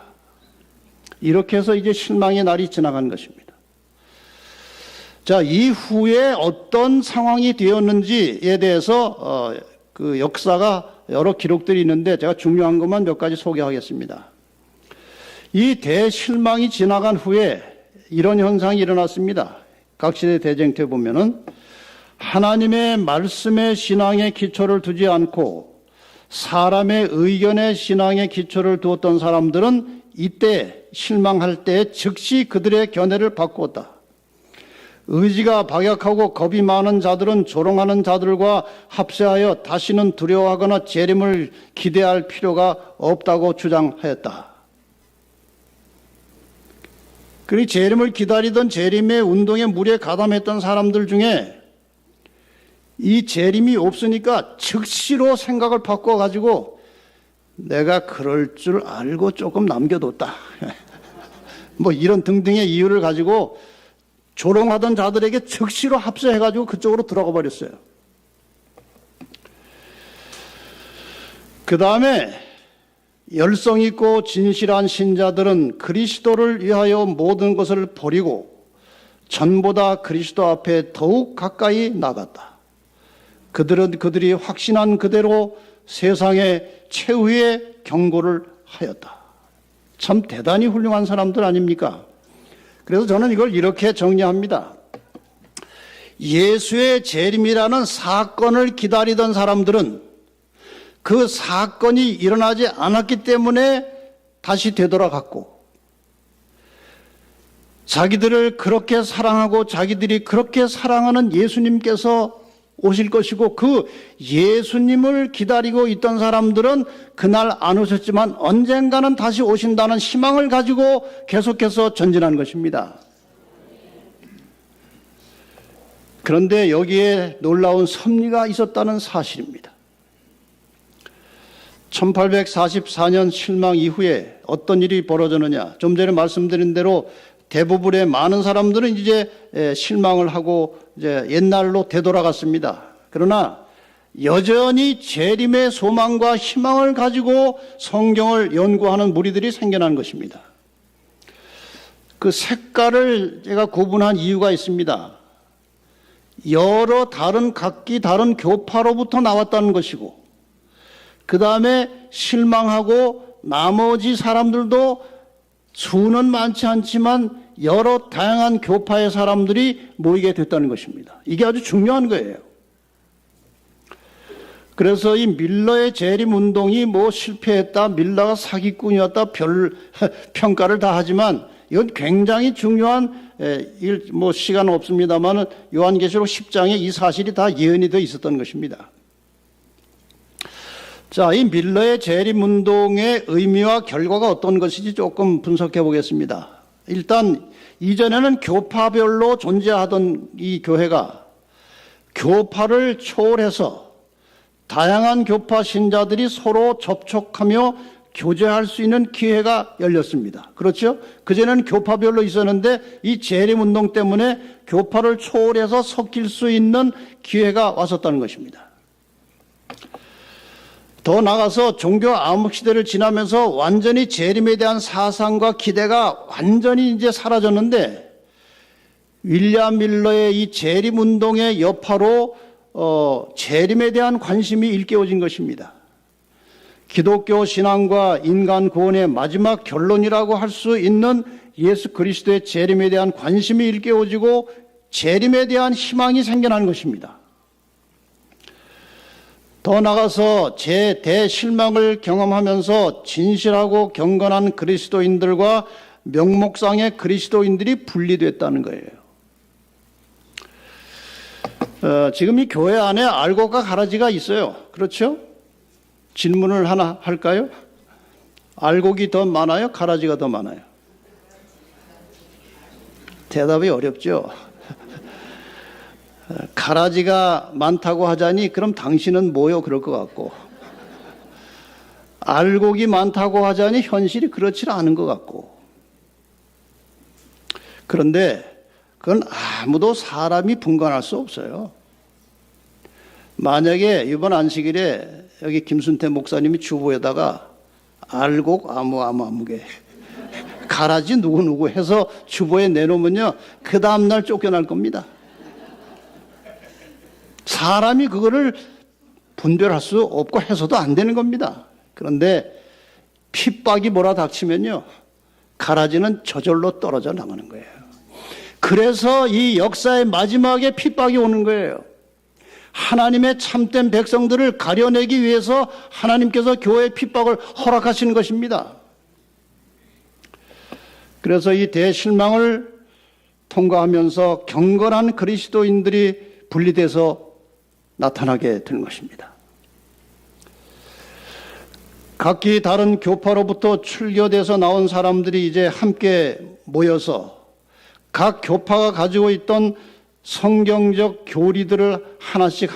이렇게 해서 이제 실망의 날이 지나간 것입니다. 자, 이후에 어떤 상황이 되었는지에 대해서 그 역사가 여러 기록들이 있는데 제가 중요한 것만 몇 가지 소개하겠습니다. 이 대실망이 지나간 후에 이런 현상이 일어났습니다. 각 시대 대쟁터에 보면은 하나님의 말씀의 신앙의 기초를 두지 않고 사람의 의견의 신앙의 기초를 두었던 사람들은 이때 실망할 때 즉시 그들의 견해를 바꾸었다. 의지가 박약하고 겁이 많은 자들은 조롱하는 자들과 합세하여 다시는 두려워하거나 재림을 기대할 필요가 없다고 주장하였다. 그리고 재림을 기다리던 재림의 운동에 물에 가담했던 사람들 중에 이 재림이 없으니까 즉시로 생각을 바꿔가지고 내가 그럴 줄 알고 조금 남겨뒀다. 뭐 이런 등등의 이유를 가지고 조롱하던 자들에게 즉시로 합세해가지고 그쪽으로 들어가 버렸어요. 그 다음에 열성 있고 진실한 신자들은 그리스도를 위하여 모든 것을 버리고 전보다 그리스도 앞에 더욱 가까이 나갔다. 그들이 확신한 그대로 세상의 최후의 경고를 하였다. 참 대단히 훌륭한 사람들 아닙니까? 그래서 저는 이걸 이렇게 정리합니다. 예수의 재림이라는 사건을 기다리던 사람들은 그 사건이 일어나지 않았기 때문에 다시 되돌아갔고 자기들을 그렇게 사랑하고 자기들이 그렇게 사랑하는 예수님께서 오실 것이고 그 예수님을 기다리고 있던 사람들은 그날 안 오셨지만 언젠가는 다시 오신다는 희망을 가지고 계속해서 전진한 것입니다. 그런데 여기에 놀라운 섭리가 있었다는 사실입니다. 1844년 실망 이후에 어떤 일이 벌어졌느냐. 좀 전에 말씀드린 대로 대부분의 많은 사람들은 이제 실망을 하고 이제 옛날로 되돌아갔습니다. 그러나 여전히 재림의 소망과 희망을 가지고 성경을 연구하는 무리들이 생겨난 것입니다. 그 색깔을 제가 구분한 이유가 있습니다. 여러 각기 다른 교파로부터 나왔다는 것이고 그 다음에 실망하고 나머지 사람들도 수는 많지 않지만 여러 다양한 교파의 사람들이 모이게 됐다는 것입니다. 이게 아주 중요한 거예요. 그래서 이 밀러의 재림 운동이 뭐 실패했다, 밀러가 사기꾼이었다, 별 평가를 다 하지만 이건 굉장히 중요한 시간은 없습니다만 요한계시록 10장에 이 사실이 다 예언이 되어 있었던 것입니다. 자, 이 밀러의 재림운동의 의미와 결과가 어떤 것인지 조금 분석해 보겠습니다. 일단 이전에는 교파별로 존재하던 이 교회가 교파를 초월해서 다양한 교파 신자들이 서로 접촉하며 교제할 수 있는 기회가 열렸습니다. 그렇죠? 그전에는 교파별로 있었는데 이 재림운동 때문에 교파를 초월해서 섞일 수 있는 기회가 왔었다는 것입니다. 더 나아가서 종교 암흑 시대를 지나면서 완전히 재림에 대한 사상과 기대가 완전히 이제 사라졌는데 윌리엄 밀러의 이 재림 운동의 여파로 재림에 대한 관심이 일깨워진 것입니다. 기독교 신앙과 인간 구원의 마지막 결론이라고 할 수 있는 예수 그리스도의 재림에 대한 관심이 일깨워지고 재림에 대한 희망이 생겨난 것입니다. 더 나아가서 대실망을 경험하면서 진실하고 경건한 그리스도인들과 명목상의 그리스도인들이 분리됐다는 거예요. 지금 이 교회 안에 알곡과 가라지가 있어요. 그렇죠? 질문을 하나 할까요? 알곡이 더 많아요? 가라지가 더 많아요? 대답이 어렵죠? 가라지가 많다고 하자니 그럼 당신은 뭐요? 그럴 것 같고 알곡이 많다고 하자니 현실이 그렇지 않은 것 같고 그런데 그건 아무도 사람이 분간할 수 없어요. 만약에 이번 안식일에 여기 김순태 목사님이 주보에다가 알곡 아무개 가라지 누구누구 해서 주보에 내놓으면요 그 다음날 쫓겨날 겁니다. 사람이 그거를 분별할 수 없고 해서도 안 되는 겁니다. 그런데 핍박이 몰아닥치면요 가라지는 저절로 떨어져 나가는 거예요. 그래서 이 역사의 마지막에 핍박이 오는 거예요. 하나님의 참된 백성들을 가려내기 위해서 하나님께서 교회의 핍박을 허락하시는 것입니다. 그래서 이 대실망을 통과하면서 경건한 그리스도인들이 분리돼서 나타나게 되는 것입니다. 각기 다른 교파로부터 출교돼서 나온 사람들이 이제 함께 모여서 각 교파가 가지고 있던 성경적 교리들을 하나씩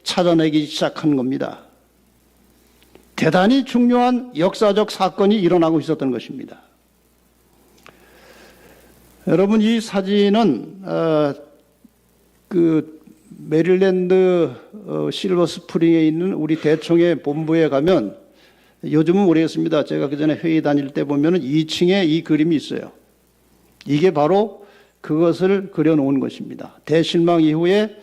찾아내기 시작한 겁니다. 대단히 중요한 역사적 사건이 일어나고 있었던 것입니다. 여러분 이 사진은 메릴랜드 실버 스프링에 있는 우리 대총회 본부에 가면 요즘은 모르겠습니다. 제가 그전에 회의 다닐 때 보면은 2층에 이 그림이 있어요. 이게 바로 그것을 그려놓은 것입니다. 대실망 이후에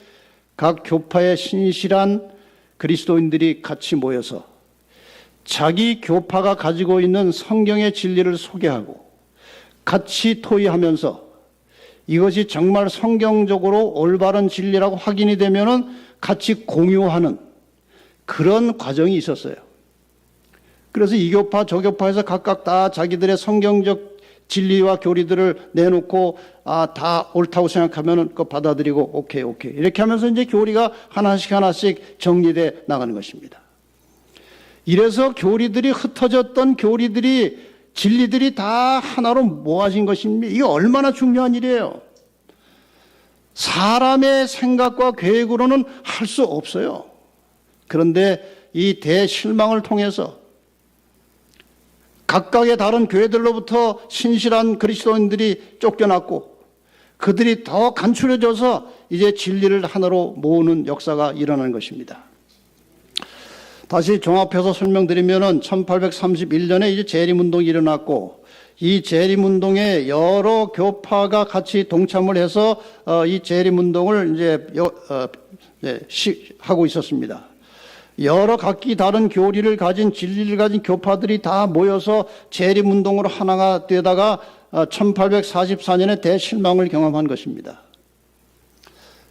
각 교파의 신실한 그리스도인들이 같이 모여서 자기 교파가 가지고 있는 성경의 진리를 소개하고 같이 토의하면서 이것이 정말 성경적으로 올바른 진리라고 확인이 되면은 같이 공유하는 그런 과정이 있었어요. 그래서 이 교파 저 교파에서 각각 다 자기들의 성경적 진리와 교리들을 내놓고 다 옳다고 생각하면은 그거 받아들이고 오케이 이렇게 하면서 이제 교리가 하나씩 정리돼 나가는 것입니다. 이래서 교리들이 흩어졌던 교리들이 진리들이 다 하나로 모아진 것입니다. 이게 얼마나 중요한 일이에요. 사람의 생각과 계획으로는 할 수 없어요. 그런데 이 대실망을 통해서 각각의 다른 교회들로부터 신실한 그리스도인들이 쫓겨났고 그들이 더 간추려져서 이제 진리를 하나로 모으는 역사가 일어나는 것입니다. 다시 종합해서 설명드리면은 1831년에 이제 재림운동이 일어났고 이 재림운동에 여러 교파가 같이 동참을 해서 이 재림운동을 이제 하고 있었습니다. 여러 각기 다른 교리를 가진 진리를 가진 교파들이 다 모여서 재림운동으로 하나가 되다가 1844년에 대실망을 경험한 것입니다.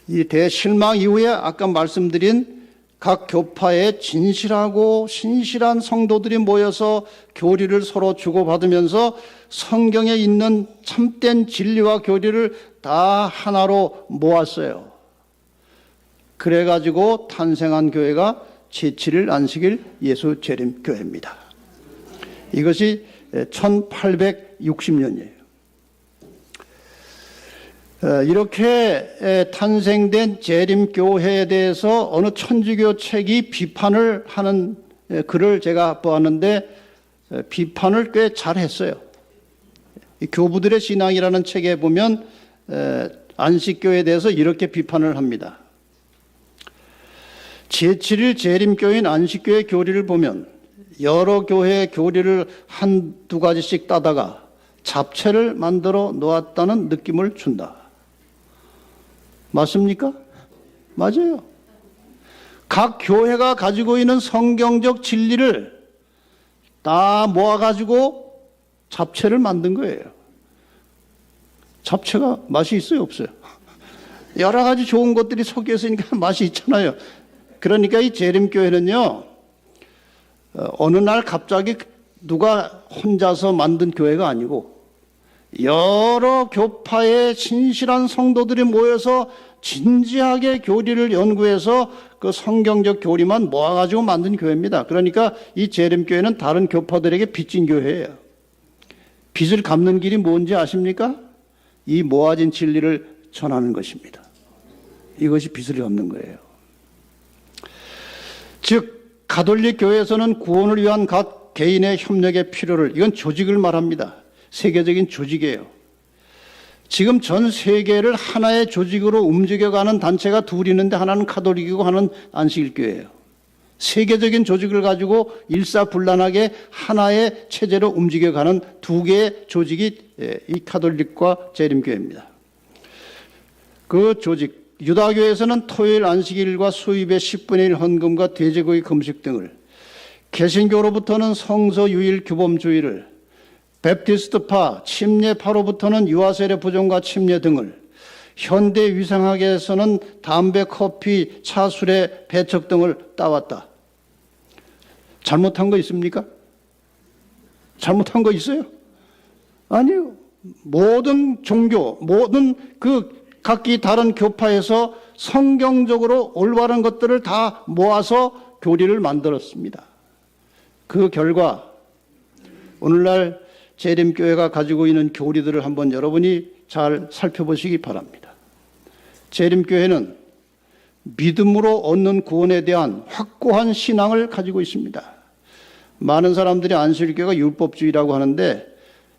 이 대실망 이후에 아까 말씀드린 각 교파에 진실하고 신실한 성도들이 모여서 교리를 서로 주고받으면서 성경에 있는 참된 진리와 교리를 다 하나로 모았어요. 그래가지고 탄생한 교회가 제7일 안식일 예수 재림 교회입니다. 이것이 1860년이에요. 이렇게 탄생된 재림교회에 대해서 어느 천주교 책이 비판을 하는 글을 제가 보았는데 비판을 꽤 잘했어요. 교부들의 신앙이라는 책에 보면 안식교에 대해서 이렇게 비판을 합니다. 제7일 재림교인 안식교의 교리를 보면 여러 교회의 교리를 한두 가지씩 따다가 잡채를 만들어 놓았다는 느낌을 준다. 맞습니까? 맞아요. 각 교회가 가지고 있는 성경적 진리를 다 모아가지고 잡채를 만든 거예요. 잡채가 맛이 있어요, 없어요? 여러 가지 좋은 것들이 섞여 있으니까 맛이 있잖아요. 그러니까 이 재림교회는요, 어느 날 갑자기 누가 혼자서 만든 교회가 아니고 여러 교파의 신실한 성도들이 모여서 진지하게 교리를 연구해서 그 성경적 교리만 모아가지고 만든 교회입니다. 그러니까 이 재림교회는 다른 교파들에게 빚진 교회예요. 빚을 갚는 길이 뭔지 아십니까? 이 모아진 진리를 전하는 것입니다. 이것이 빚을 갚는 거예요. 즉 가톨릭 교회에서는 구원을 위한 각 개인의 협력의 필요를, 이건 조직을 말합니다. 세계적인 조직이에요. 지금 전 세계를 하나의 조직으로 움직여가는 단체가 둘 있는데 하나는 가톨릭이고 하나는 안식일교회예요. 세계적인 조직을 가지고 일사불란하게 하나의 체제로 움직여가는 두 개의 조직이 이 가톨릭과 재림교회입니다. 그 조직, 유다교에서는 토요일 안식일과 수입의 10분의 1 헌금과 돼지고기 금식 등을, 개신교로부터는 성서 유일 규범주의를, 베프티스트파, 침례파로부터는 유아세례 부정과 침례 등을, 현대 위상학에서는 담배, 커피, 차, 술의 배척 등을 따왔다. 잘못한 거 있습니까? 잘못한 거 있어요? 아니요. 모든 종교, 모든 그 각기 다른 교파에서 성경적으로 올바른 것들을 다 모아서 교리를 만들었습니다. 그 결과 오늘날 재림교회가 가지고 있는 교리들을 한번 여러분이 잘 살펴보시기 바랍니다. 재림교회는 믿음으로 얻는 구원에 대한 확고한 신앙을 가지고 있습니다. 많은 사람들이 안식일교회가 율법주의라고 하는데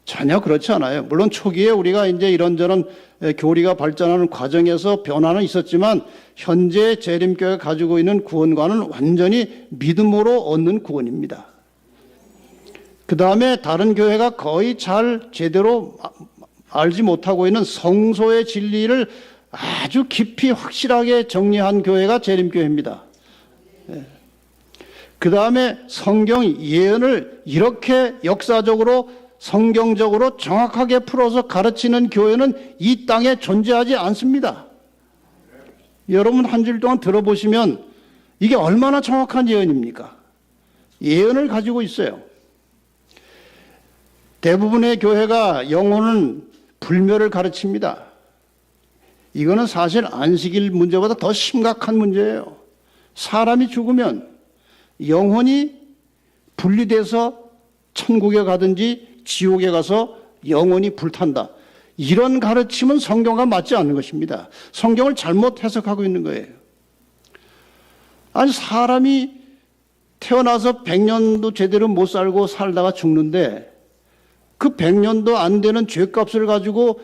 전혀 그렇지 않아요. 물론 초기에 우리가 이제 이런저런 교리가 발전하는 과정에서 변화는 있었지만 현재 재림교회가 가지고 있는 구원과는 완전히 믿음으로 얻는 구원입니다. 그 다음에 다른 교회가 거의 잘 제대로 알지 못하고 있는 성소의 진리를 아주 깊이 확실하게 정리한 교회가 재림교회입니다. 그 다음에 성경 예언을 이렇게 역사적으로 성경적으로 정확하게 풀어서 가르치는 교회는 이 땅에 존재하지 않습니다. 여러분 한 줄 동안 들어보시면 이게 얼마나 정확한 예언입니까? 예언을 가지고 있어요. 대부분의 교회가 영혼은 불멸을 가르칩니다. 이거는 사실 안식일 문제보다 더 심각한 문제예요. 사람이 죽으면 영혼이 분리돼서 천국에 가든지 지옥에 가서 영혼이 불탄다. 이런 가르침은 성경과 맞지 않는 것입니다. 성경을 잘못 해석하고 있는 거예요. 아니 사람이 태어나서 100년도 제대로 못 살고 살다가 죽는데 그 100년도 안 되는 죄값을 가지고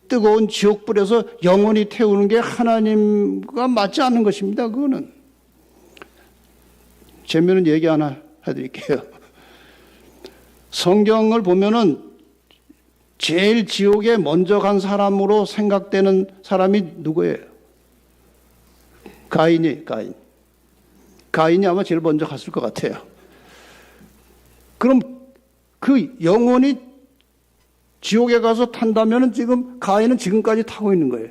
뜨거운 지옥불에서 영원히 태우는 게 하나님과 맞지 않는 것입니다. 그거는. 재미있는 얘기 하나 해드릴게요. 성경을 보면은 제일 지옥에 먼저 간 사람으로 생각되는 사람이 누구예요? 가인이. 가인이 아마 제일 먼저 갔을 것 같아요. 그럼 그 영혼이 지옥에 가서 탄다면은 지금 가인은 지금까지 타고 있는 거예요.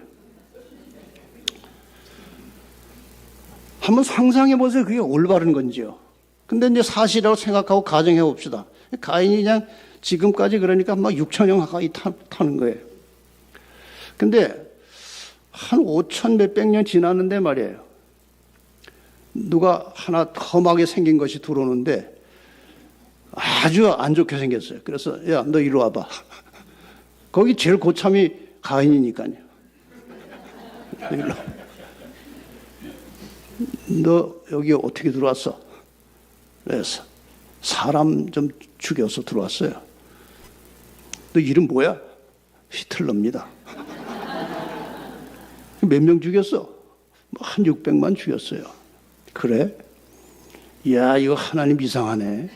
한번 상상해 보세요. 그게 올바른 건지요. 근데 이제 사실이라고 생각하고 가정해 봅시다. 가인이 그냥 지금까지 그러니까 막 6천년 가까이 타는 거예요. 근데 한 5천 몇백 년 지났는데 말이에요. 누가 하나 험하게 생긴 것이 들어오는데 아주 안 좋게 생겼어요. 그래서 야, 너 이리 와봐. 거기 제일 고참이 가인이니까요. 너 여기 어떻게 들어왔어? 그래서 사람 좀 죽여서 들어왔어요. 너 이름 뭐야? 히틀러입니다. 몇 명 죽였어? 한 600만 죽였어요. 그래? 야, 이거 하나님 이상하네.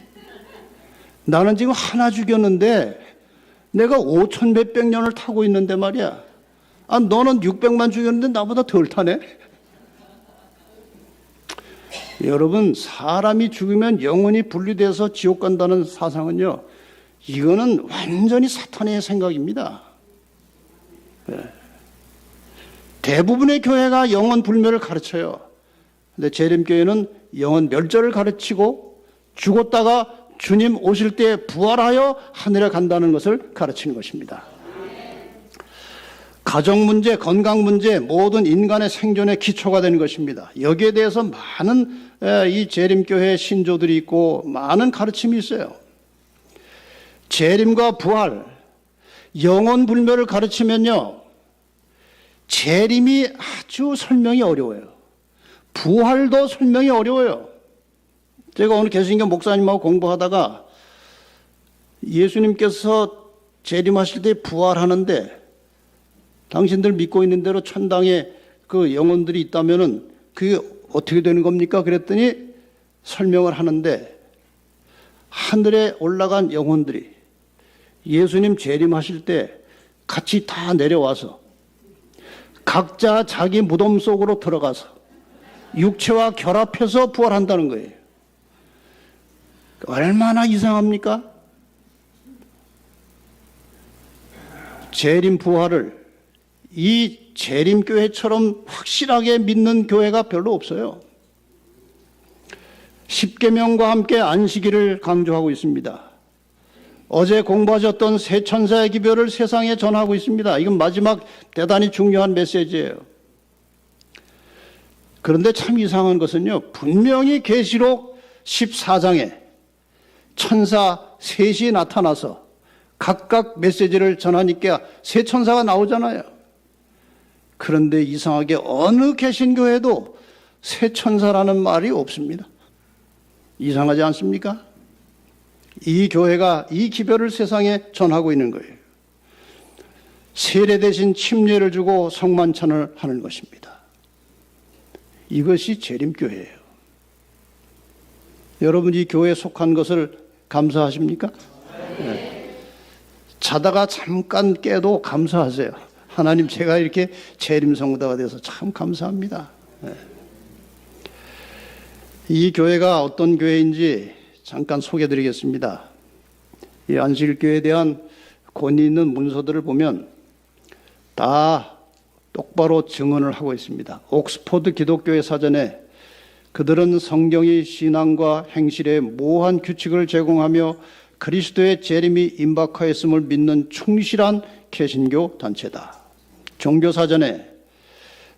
나는 지금 하나 죽였는데 내가 5천 몇백 년을 타고 있는데 말이야. 아, 너는 600만 죽였는데 나보다 덜 타네? 여러분, 사람이 죽으면 영혼이 분리돼서 지옥 간다는 사상은요, 이거는 완전히 사탄의 생각입니다. 네. 대부분의 교회가 영혼 불멸을 가르쳐요. 근데 재림교회는 영혼 멸절을 가르치고 죽었다가 주님 오실 때 부활하여 하늘에 간다는 것을 가르치는 것입니다. 가정 문제, 건강 문제, 모든 인간의 생존의 기초가 되는 것입니다. 여기에 대해서 많은 이 재림교회 신조들이 있고 많은 가르침이 있어요. 재림과 부활, 영혼 불멸을 가르치면요, 재림이 아주 설명이 어려워요. 부활도 설명이 어려워요. 제가 오늘 개신교 목사님하고 공부하다가 예수님께서 재림하실 때 부활하는데 당신들 믿고 있는 대로 천당에 그 영혼들이 있다면은 그게 어떻게 되는 겁니까? 그랬더니 설명을 하는데 하늘에 올라간 영혼들이 예수님 재림하실 때 같이 다 내려와서 각자 자기 무덤 속으로 들어가서 육체와 결합해서 부활한다는 거예요. 얼마나 이상합니까? 재림 부활을 이 재림교회처럼 확실하게 믿는 교회가 별로 없어요. 십계명과 함께 안식일을 강조하고 있습니다. 어제 공부하셨던 세 천사의 기별을 세상에 전하고 있습니다. 이건 마지막 대단히 중요한 메시지예요. 그런데 참 이상한 것은요, 분명히 계시록 14장에 천사 셋이 나타나서 각각 메시지를 전하니까 세 천사가 나오잖아요. 그런데 이상하게 어느 개신교회도 세 천사라는 말이 없습니다. 이상하지 않습니까? 이 교회가 이 기별을 세상에 전하고 있는 거예요. 세례 대신 침례를 주고 성만찬을 하는 것입니다. 이것이 재림교회예요. 여러분, 이 교회에 속한 것을 감사하십니까? 네. 자다가 잠깐 깨도 감사하세요. 하나님, 제가 이렇게 재림성도가 돼서 참 감사합니다. 네. 이 교회가 어떤 교회인지 잠깐 소개해드리겠습니다. 이 안식일교회에 대한 권위 있는 문서들을 보면 다 똑바로 증언을 하고 있습니다. 옥스포드 기독교회 사전에 그들은 성경이 신앙과 행실에 모호한 규칙을 제공하며 그리스도의 재림이 임박하였음을 믿는 충실한 개신교 단체다. 종교사전에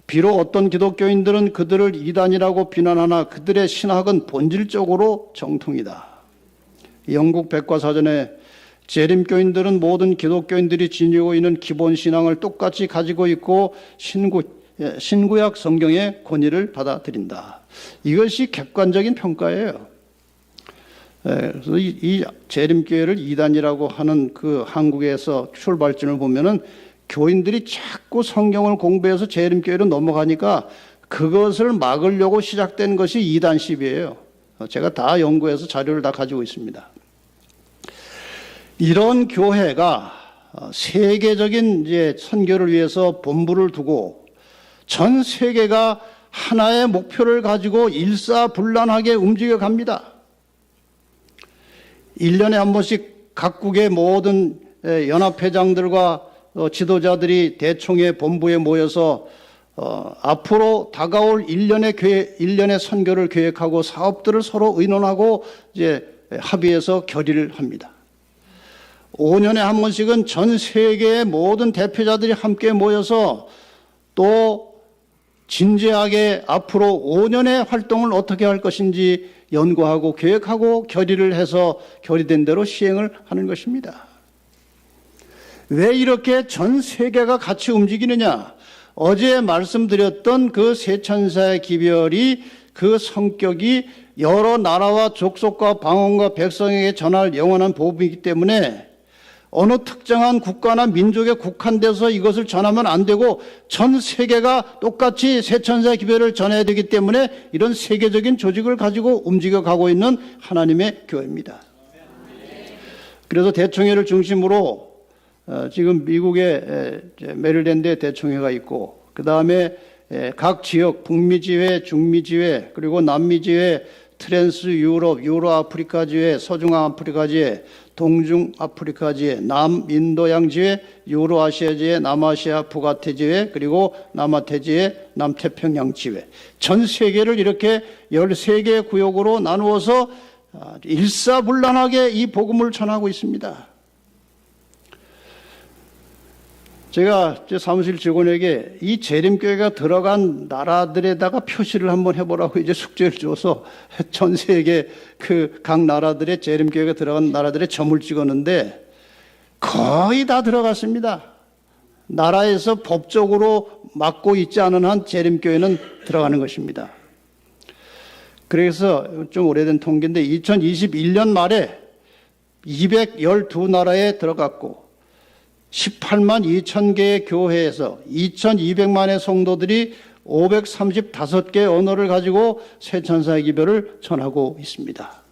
비록 어떤 기독교인들은 그들을 이단이라고 비난하나 그들의 신학은 본질적으로 정통이다. 영국 백과사전에 재림교인들은 모든 기독교인들이 지니고 있는 기본 신앙을 똑같이 가지고 있고 신구약 성경의 권위를 받아들인다. 이것이 객관적인 평가예요. 그래서 이 재림교회를 이단이라고 하는 그 한국에서 출발점을 보면은 교인들이 자꾸 성경을 공부해서 재림교회로 넘어가니까 그것을 막으려고 시작된 것이 이단 시비예요. 제가 다 연구해서 자료를 다 가지고 있습니다. 이런 교회가 세계적인 이제 선교를 위해서 본부를 두고 전 세계가 하나의 목표를 가지고 일사불란하게 움직여 갑니다. 1년에 한 번씩 각국의 모든 연합회장들과 지도자들이 대총회 본부에 모여서 앞으로 다가올 1년의 선교를 계획하고 사업들을 서로 의논하고 이제 합의해서 결의를 합니다. 5년에 한 번씩은 전 세계의 모든 대표자들이 함께 모여서 또 진지하게 앞으로 5년의 활동을 어떻게 할 것인지 연구하고 계획하고 결의를 해서 결의된 대로 시행을 하는 것입니다. 왜 이렇게 전 세계가 같이 움직이느냐? 어제 말씀드렸던 그 세 천사의 기별이 그 성격이 여러 나라와 족속과 방언과 백성에게 전할 영원한 복음이기 때문에 어느 특정한 국가나 민족에 국한돼서 이것을 전하면 안 되고 전 세계가 똑같이 세 천사의 기별을 전해야 되기 때문에 이런 세계적인 조직을 가지고 움직여가고 있는 하나님의 교회입니다. 그래서 대총회를 중심으로 지금 미국의 메릴랜드에 대총회가 있고 그 다음에 각 지역 북미지회, 중미지회 그리고 남미지회, 트랜스 유럽, 유로아프리카지회, 서중앙아프리카지회, 동중아프리카지회, 남인도양지회, 유로아시아지회, 남아시아 북아태지회 그리고 남아태지회, 남태평양지회 전 세계를 이렇게 13개의 구역으로 나누어서 일사불란하게 이 복음을 전하고 있습니다. 제가 제 사무실 직원에게 이 재림교회가 들어간 나라들에다가 표시를 한번 해보라고 이제 숙제를 줘서 전 세계 그 각 나라들의 재림교회가 들어간 나라들의 점을 찍었는데 거의 다 들어갔습니다. 나라에서 법적으로 막고 있지 않은 한 재림교회는 들어가는 것입니다. 그래서 좀 오래된 통계인데 2021년 말에 212나라에 들어갔고 18만 2천 개의 교회에서 2,200만의 성도들이 535개 언어를 가지고 세 천사의 기별을 전하고 있습니다.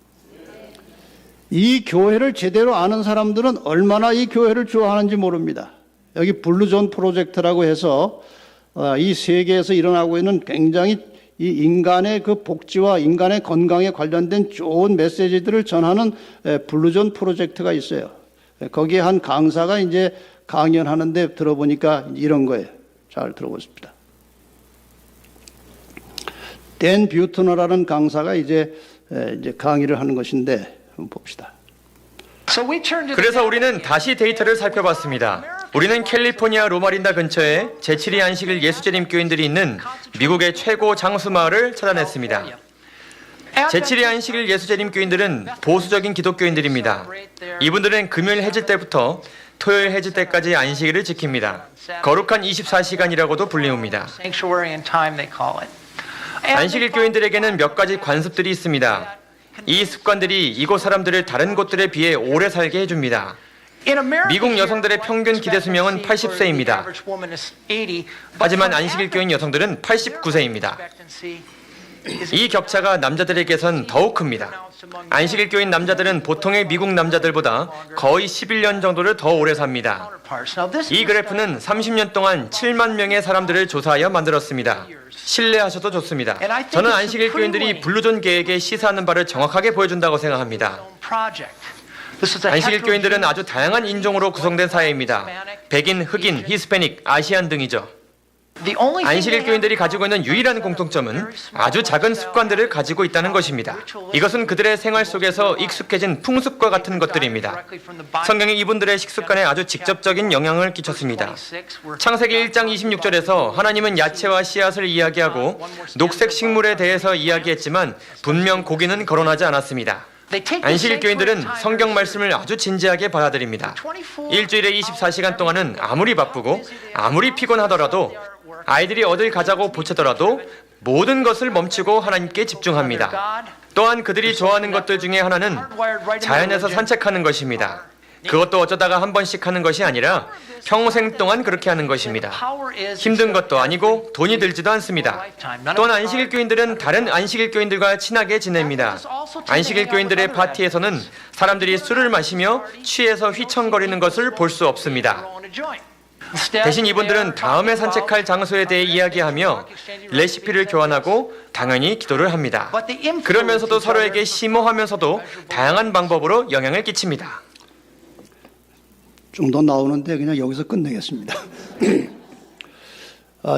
이 교회를 제대로 아는 사람들은 얼마나 이 교회를 좋아하는지 모릅니다. 여기 블루존 프로젝트라고 해서 이 세계에서 일어나고 있는 굉장히 이 인간의 그 복지와 인간의 건강에 관련된 좋은 메시지들을 전하는 블루존 프로젝트가 있어요. 거기에 한 강사가 이제 강연하는데 들어보니까 이런 거예요. 잘 들어보십니다. 댄 뷰트너라는 강사가 이제 강의를 하는 것인데 한번 봅시다. 그래서 우리는 다시 데이터를 살펴봤습니다. 우리는 캘리포니아 로마린다 근처에 제7위 안식일 예수재림 교인들이 있는 미국의 최고 장수 마을을 찾아냈습니다. 제7위 안식일 예수재림 교인들은 보수적인 기독교인들입니다. 이분들은 금요일 해질 때부터 토요일 해질 때까지 안식일을 지킵니다. 거룩한 24시간이라고도 불리웁니다. 안식일 교인들에게는 몇 가지 관습들이 있습니다. 이 습관들이 이곳 사람들을 다른 곳들에 비해 오래 살게 해줍니다. 미국 여성들의 평균 기대 수명은 80세입니다. 하지만 안식일 교인 여성들은 89세입니다. 이 격차가 남자들에게선 더욱 큽니다. 안식일 교인 남자들은 보통의 미국 남자들보다 거의 11년 정도를 더 오래 삽니다. 이 그래프는 30년 동안 7만 명의 사람들을 조사하여 만들었습니다. 신뢰하셔도 좋습니다. 저는 안식일 교인들이 블루존 계획에 시사하는 바를 정확하게 보여준다고 생각합니다. 안식일 교인들은 아주 다양한 인종으로 구성된 사회입니다. 백인, 흑인, 히스패닉, 아시안 등이죠. 안식일 교인들이 가지고 있는 유일한 공통점은 아주 작은 습관들을 가지고 있다는 것입니다. 이것은 그들의 생활 속에서 익숙해진 풍습과 같은 것들입니다. 성경이 이분들의 식습관에 아주 직접적인 영향을 끼쳤습니다. 창세기 1장 26절에서 하나님은 야채와 씨앗을 이야기하고 녹색 식물에 대해서 이야기했지만 분명 고기는 거론하지 않았습니다. 안식일 교인들은 성경 말씀을 아주 진지하게 받아들입니다. 일주일에 24시간 동안은 아무리 바쁘고 아무리 피곤하더라도 아이들이 어딜 가자고 보채더라도 모든 것을 멈추고 하나님께 집중합니다. 또한 그들이 좋아하는 것들 중에 하나는 자연에서 산책하는 것입니다. 그것도 어쩌다가 한 번씩 하는 것이 아니라 평생 동안 그렇게 하는 것입니다. 힘든 것도 아니고 돈이 들지도 않습니다. 또한 안식일 교인들은 다른 안식일 교인들과 친하게 지냅니다. 안식일 교인들의 파티에서는 사람들이 술을 마시며 취해서 휘청거리는 것을 볼 수 없습니다. 대신 이분들은 다음에 산책할 장소에 대해 이야기하며 레시피를 교환하고 당연히 기도를 합니다. 그러면서도 서로에게 심호하면서도 다양한 방법으로 영향을 끼칩니다. 좀 더 나오는데 그냥 여기서 끝내겠습니다.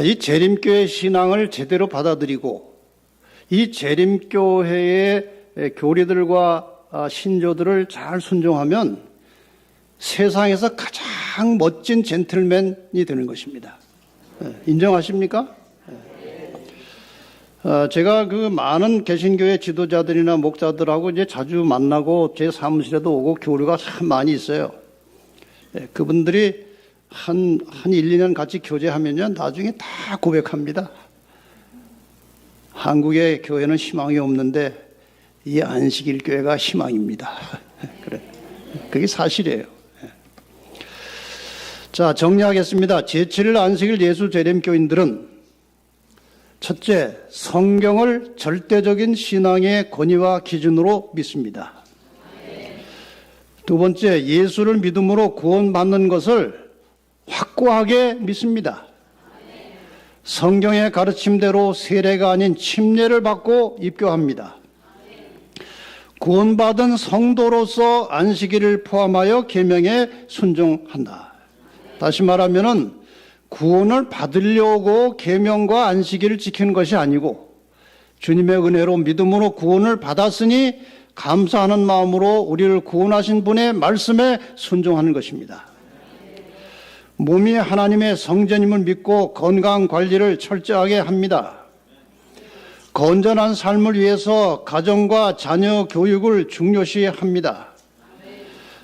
이 재림교회 신앙을 제대로 받아들이고 이 재림교회의 교리들과 신조들을 잘 순종하면 세상에서 가장 멋진 젠틀맨이 되는 것입니다. 인정하십니까? 제가 그 많은 개신교회 지도자들이나 목자들하고 이제 자주 만나고 제 사무실에도 오고 교류가 참 많이 있어요. 그분들이 한 1, 2년 같이 교제하면요, 나중에 다 고백합니다. 한국의 교회는 희망이 없는데 이 안식일 교회가 희망입니다. 그래, 그게 사실이에요. 자, 정리하겠습니다. 제7일 안식일 예수 재림교인들은 첫째, 성경을 절대적인 신앙의 권위와 기준으로 믿습니다. 두 번째, 예수를 믿음으로 구원받는 것을 확고하게 믿습니다. 성경의 가르침대로 세례가 아닌 침례를 받고 입교합니다. 구원받은 성도로서 안식일을 포함하여 계명에 순종한다. 다시 말하면은 구원을 받으려고 계명과 안식일을 지키는 것이 아니고 주님의 은혜로 믿음으로 구원을 받았으니 감사하는 마음으로 우리를 구원하신 분의 말씀에 순종하는 것입니다. 몸이 하나님의 성전임을 믿고 건강 관리를 철저하게 합니다. 건전한 삶을 위해서 가정과 자녀 교육을 중요시합니다.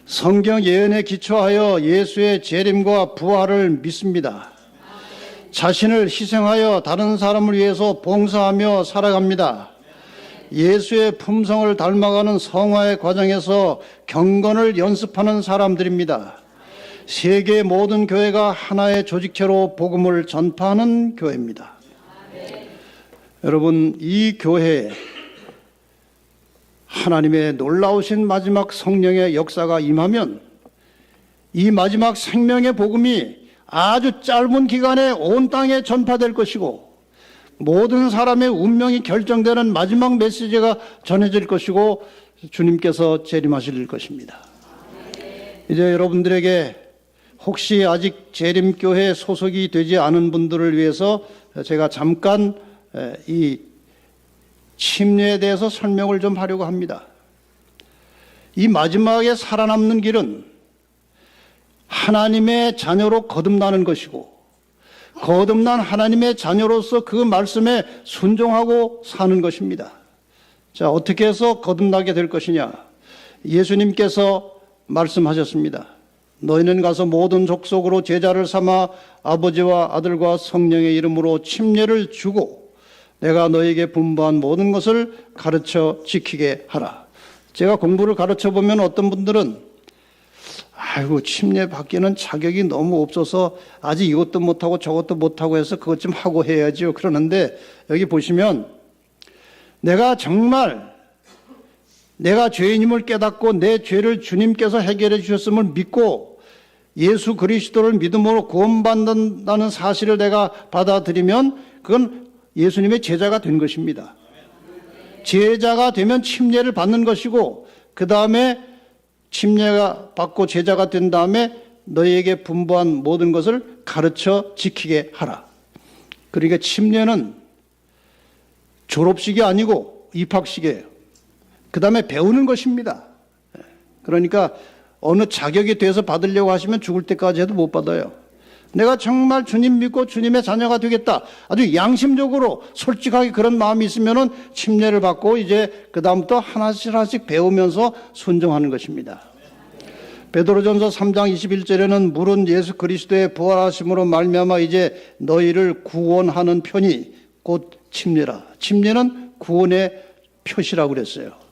성경 예언에 기초하여 예수의 재림과 부활을 믿습니다. 자신을 희생하여 다른 사람을 위해서 봉사하며 살아갑니다. 예수의 품성을 닮아가는 성화의 과정에서 경건을 연습하는 사람들입니다. 세계 모든 교회가 하나의 조직체로 복음을 전파하는 교회입니다. 여러분, 이 교회에 하나님의 놀라우신 마지막 성령의 역사가 임하면 이 마지막 생명의 복음이 아주 짧은 기간에 온 땅에 전파될 것이고 모든 사람의 운명이 결정되는 마지막 메시지가 전해질 것이고 주님께서 재림하실 것입니다. 이제 여러분들에게 혹시 아직 재림교회 소속이 되지 않은 분들을 위해서 제가 잠깐 이 침례에 대해서 설명을 좀 하려고 합니다. 이 마지막에 살아남는 길은 하나님의 자녀로 거듭나는 것이고 거듭난 하나님의 자녀로서 그 말씀에 순종하고 사는 것입니다. 자, 어떻게 해서 거듭나게 될 것이냐? 예수님께서 말씀하셨습니다. 너희는 가서 모든 족속으로 제자를 삼아 아버지와 아들과 성령의 이름으로 침례를 주고 내가 너에게 분부한 모든 것을 가르쳐 지키게 하라. 제가 공부를 가르쳐 보면 어떤 분들은 아이고 침례 받기는 자격이 너무 없어서 아직 이것도 못하고 저것도 못하고 해서 그것 좀 하고 해야지요. 그러는데 여기 보시면 내가 정말 내가 죄인임을 깨닫고 내 죄를 주님께서 해결해 주셨음을 믿고 예수 그리스도를 믿음으로 구원받는다는 사실을 내가 받아들이면 그건 예수님의 제자가 된 것입니다. 제자가 되면 침례를 받는 것이고 그 다음에 침례가 받고 제자가 된 다음에 너희에게 분부한 모든 것을 가르쳐 지키게 하라. 그러니까 침례는 졸업식이 아니고 입학식이에요. 그 다음에 배우는 것입니다. 그러니까 어느 자격이 돼서 받으려고 하시면 죽을 때까지 해도 못 받아요. 내가 정말 주님 믿고 주님의 자녀가 되겠다. 아주 양심적으로 솔직하게 그런 마음이 있으면은 침례를 받고 이제 그 다음부터 하나씩 배우면서 순종하는 것입니다. 베드로전서 3장 21절에는 물은 예수 그리스도의 부활하심으로 말미암아 이제 너희를 구원하는 편이 곧 침례라. 침례는 구원의 표시라고 그랬어요.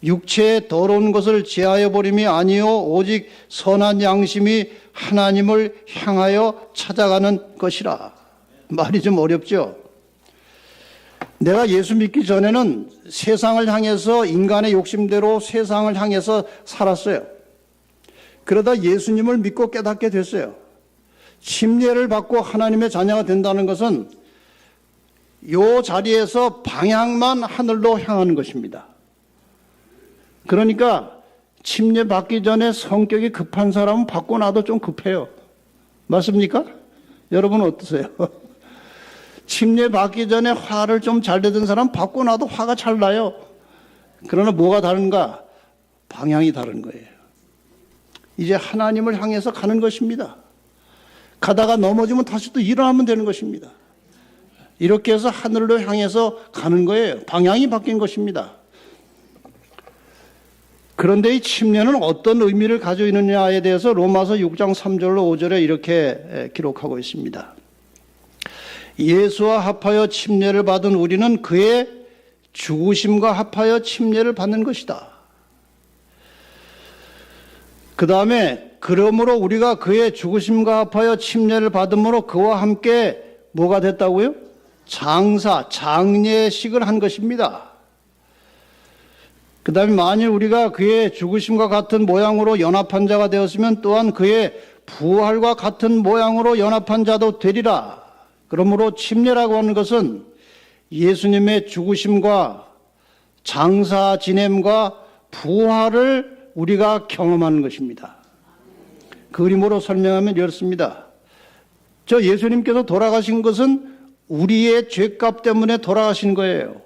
육체의 더러운 것을 제하여 버림이 아니요 오직 선한 양심이 하나님을 향하여 찾아가는 것이라. 말이 좀 어렵죠? 내가 예수 믿기 전에는 세상을 향해서 인간의 욕심대로 세상을 향해서 살았어요. 그러다 예수님을 믿고 깨닫게 됐어요. 침례를 받고 하나님의 자녀가 된다는 것은 이 자리에서 방향만 하늘로 향하는 것입니다. 그러니까 침례 받기 전에 성격이 급한 사람은 받고 나도 좀 급해요. 맞습니까? 여러분은 어떠세요? 침례 받기 전에 화를 좀 잘 내던 사람 받고 나도 화가 잘 나요. 그러나 뭐가 다른가? 방향이 다른 거예요. 이제 하나님을 향해서 가는 것입니다. 가다가 넘어지면 다시 또 일어나면 되는 것입니다. 이렇게 해서 하늘로 향해서 가는 거예요. 방향이 바뀐 것입니다. 그런데 이 침례는 어떤 의미를 가지고 있느냐에 대해서 로마서 6장 3절로 5절에 이렇게 기록하고 있습니다. 예수와 합하여 침례를 받은 우리는 그의 죽으심과 합하여 침례를 받는 것이다. 그 다음에 그러므로 우리가 그의 죽으심과 합하여 침례를 받음으로 그와 함께 뭐가 됐다고요? 장례식을 한 것입니다. 그 다음에 만일 우리가 그의 죽으심과 같은 모양으로 연합한 자가 되었으면 또한 그의 부활과 같은 모양으로 연합한 자도 되리라. 그러므로 침례라고 하는 것은 예수님의 죽으심과 장사 지냄과 부활을 우리가 경험하는 것입니다. 그림으로 설명하면 이렇습니다. 저 예수님께서 돌아가신 것은 우리의 죄값 때문에 돌아가신 거예요.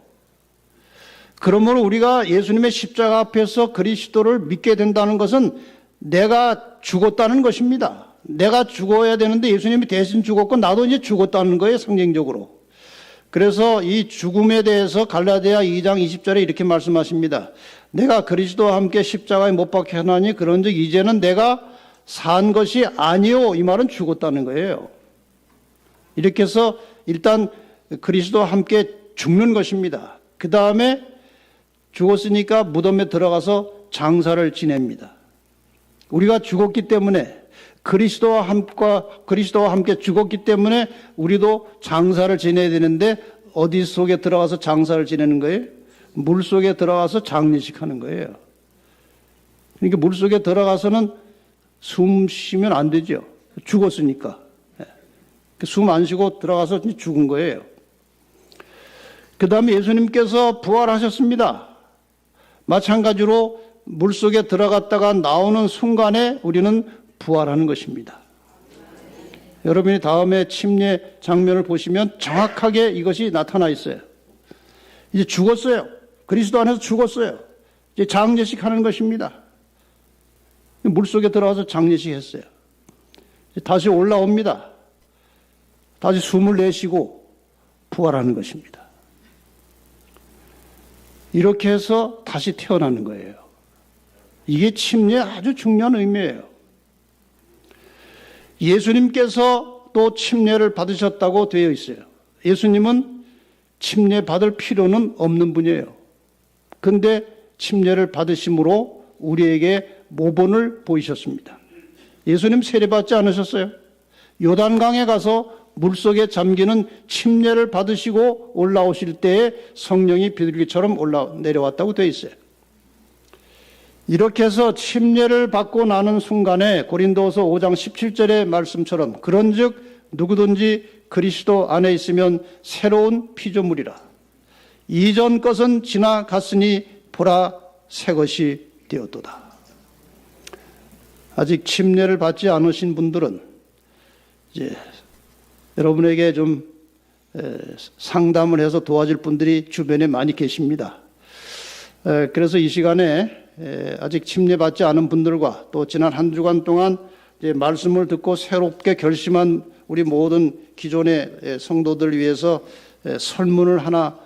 그러므로 우리가 예수님의 십자가 앞에서 그리스도를 믿게 된다는 것은 내가 죽었다는 것입니다. 내가 죽어야 되는데 예수님이 대신 죽었고 나도 이제 죽었다는 거예요, 상징적으로. 그래서 이 죽음에 대해서 갈라디아 2장 20절에 이렇게 말씀하십니다. 내가 그리스도와 함께 십자가에 못 박혀 하나니 그런즉 이제는 내가 산 것이 아니요, 이 말은 죽었다는 거예요. 이렇게 해서 일단 그리스도와 함께 죽는 것입니다. 그 다음에 죽었으니까 무덤에 들어가서 장사를 지냅니다. 우리가 죽었기 때문에 그리스도와 함께 죽었기 때문에 우리도 장사를 지내야 되는데 어디 속에 들어가서 장사를 지내는 거예요? 물 속에 들어가서 장례식 하는 거예요. 그러니까 물 속에 들어가서는 숨 쉬면 안 되죠. 죽었으니까. 숨 안 쉬고 들어가서 죽은 거예요. 그 다음에 예수님께서 부활하셨습니다. 마찬가지로 물속에 들어갔다가 나오는 순간에 우리는 부활하는 것입니다. 여러분이 다음에 침례 장면을 보시면 정확하게 이것이 나타나 있어요. 이제 죽었어요. 그리스도 안에서 죽었어요. 이제 장례식 하는 것입니다. 물속에 들어가서 장례식 했어요. 다시 올라옵니다. 다시 숨을 내쉬고 부활하는 것입니다. 이렇게 해서 다시 태어나는 거예요. 이게 침례의 아주 중요한 의미예요. 예수님께서 또 침례를 받으셨다고 되어 있어요. 예수님은 침례 받을 필요는 없는 분이에요. 그런데 침례를 받으심으로 우리에게 모본을 보이셨습니다. 예수님 세례받지 않으셨어요? 요단강에 가서 물속에 잠기는 침례를 받으시고 올라오실 때에 성령이 비둘기처럼 내려왔다고 되어 있어요. 이렇게 해서 침례를 받고 나는 순간에 고린도서 5장 17절의 말씀처럼 그런즉 누구든지 그리스도 안에 있으면 새로운 피조물이라. 이전 것은 지나갔으니 보라 새 것이 되었도다. 아직 침례를 받지 않으신 분들은 이제 여러분에게 좀 상담을 해서 도와줄 분들이 주변에 많이 계십니다. 그래서 이 시간에 아직 침례받지 않은 분들과 또 지난 한 주간 동안 이제 말씀을 듣고 새롭게 결심한 우리 모든 기존의 성도들 위해서 설문을 하나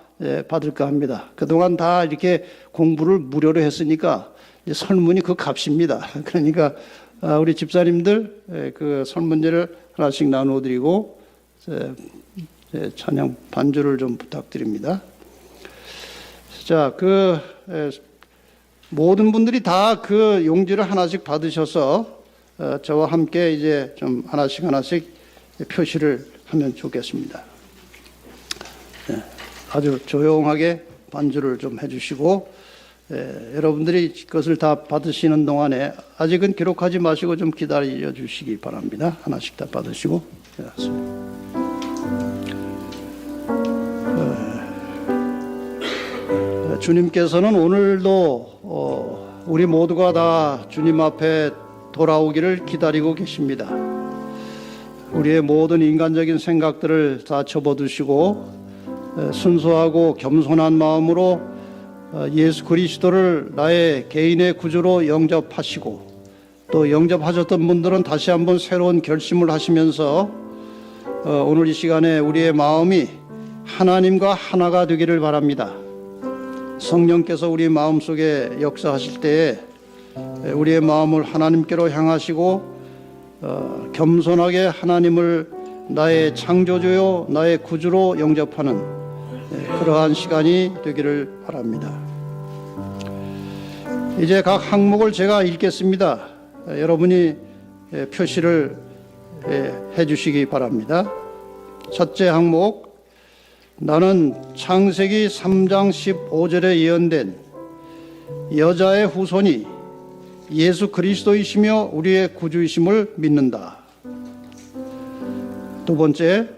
받을까 합니다. 그동안 다 이렇게 공부를 무료로 했으니까 이제 설문이 그 값입니다. 그러니까 우리 집사님들 그 설문지를 하나씩 나눠드리고 찬양 반주를 좀 부탁드립니다. 자, 모든 분들이 다 그 용지를 하나씩 받으셔서 저와 함께 이제 좀 하나씩 표시를 하면 좋겠습니다. 아주 조용하게 반주를 좀 해주시고 여러분들이 그것을 다 받으시는 동안에 아직은 기록하지 마시고 좀 기다려 주시기 바랍니다. 하나씩 다 받으시고. 주님께서는 오늘도 우리 모두가 다 주님 앞에 돌아오기를 기다리고 계십니다. 우리의 모든 인간적인 생각들을 다 접어두시고 순수하고 겸손한 마음으로 예수 그리스도를 나의 개인의 구주로 영접하시고 또 영접하셨던 분들은 다시 한번 새로운 결심을 하시면서 오늘 이 시간에 우리의 마음이 하나님과 하나가 되기를 바랍니다. 성령께서 우리 마음속에 역사하실 때에 우리의 마음을 하나님께로 향하시고 겸손하게 하나님을 나의 창조주요 나의 구주로 영접하는 그러한 시간이 되기를 바랍니다. 이제 각 항목을 제가 읽겠습니다. 여러분이 표시를 해주시기 바랍니다. 첫째 항목, 나는 창세기 3장 15절에 예언된 여자의 후손이 예수 그리스도이시며 우리의 구주이심을 믿는다. 두 번째,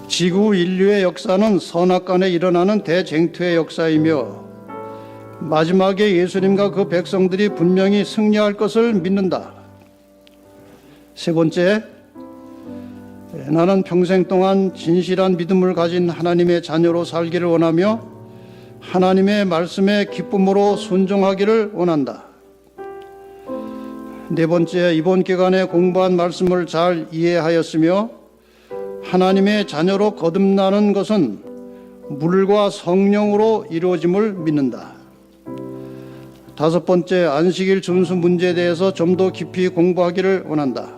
지구 인류의 역사는 선악간에 일어나는 대쟁투의 역사이며 마지막에 예수님과 그 백성들이 분명히 승리할 것을 믿는다. 세 번째, 나는 평생 동안 진실한 믿음을 가진 하나님의 자녀로 살기를 원하며 하나님의 말씀에 기쁨으로 순종하기를 원한다. 네 번째, 이번 기간에 공부한 말씀을 잘 이해하였으며 하나님의 자녀로 거듭나는 것은 물과 성령으로 이루어짐을 믿는다. 다섯 번째, 안식일 준수 문제에 대해서 좀 더 깊이 공부하기를 원한다.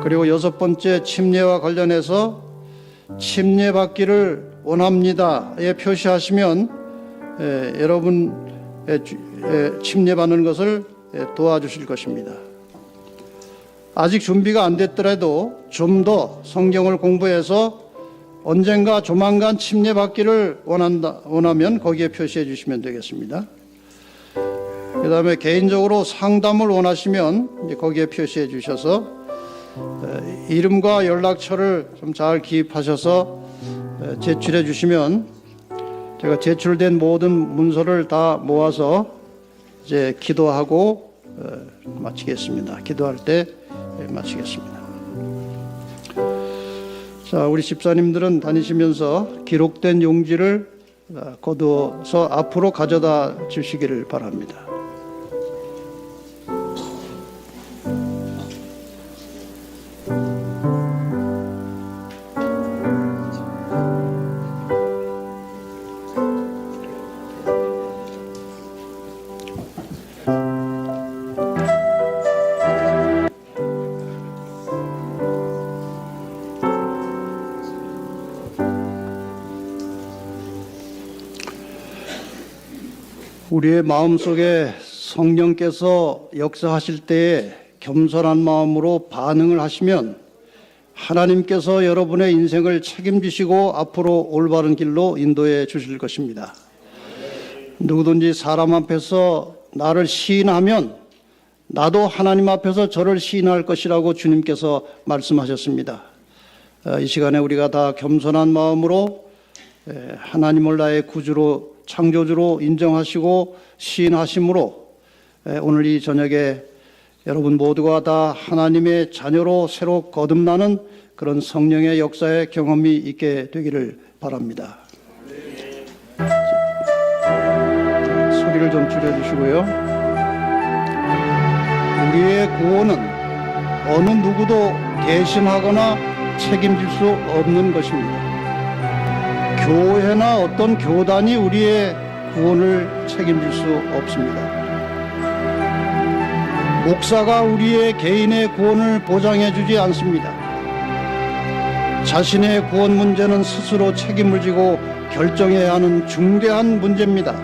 그리고 여섯 번째, 침례와 관련해서 침례받기를 원합니다에 표시하시면 여러분 침례받는 것을 도와주실 것입니다. 아직 준비가 안 됐더라도 좀 더 성경을 공부해서 언젠가 조만간 침례받기를 원하면 거기에 표시해 주시면 되겠습니다. 그 다음에 개인적으로 상담을 원하시면 거기에 표시해 주셔서 이름과 연락처를 좀 잘 기입하셔서 제출해 주시면 제가 제출된 모든 문서를 다 모아서 이제 기도하고 마치겠습니다. 기도할 때 마치겠습니다. 자, 우리 집사님들은 다니시면서 기록된 용지를 거두어서 앞으로 가져다 주시기를 바랍니다. 우리의 마음속에 성령께서 역사하실 때에 겸손한 마음으로 반응을 하시면 하나님께서 여러분의 인생을 책임지시고 앞으로 올바른 길로 인도해 주실 것입니다. 누구든지 사람 앞에서 나를 시인하면 나도 하나님 앞에서 저를 시인할 것이라고 주님께서 말씀하셨습니다. 이 시간에 우리가 다 겸손한 마음으로 하나님을 나의 구주로 창조주로 인정하시고 시인하심으로 오늘 이 저녁에 여러분 모두가 다 하나님의 자녀로 새로 거듭나는 그런 성령의 역사의 경험이 있게 되기를 바랍니다. 소리를 좀 줄여주시고요. 우리의 구원은 어느 누구도 대신하거나 책임질 수 없는 것입니다. 교회나 어떤 교단이 우리의 구원을 책임질 수 없습니다. 목사가 우리의 개인의 구원을 보장해 주지 않습니다. 자신의 구원 문제는 스스로 책임을 지고 결정해야 하는 중대한 문제입니다.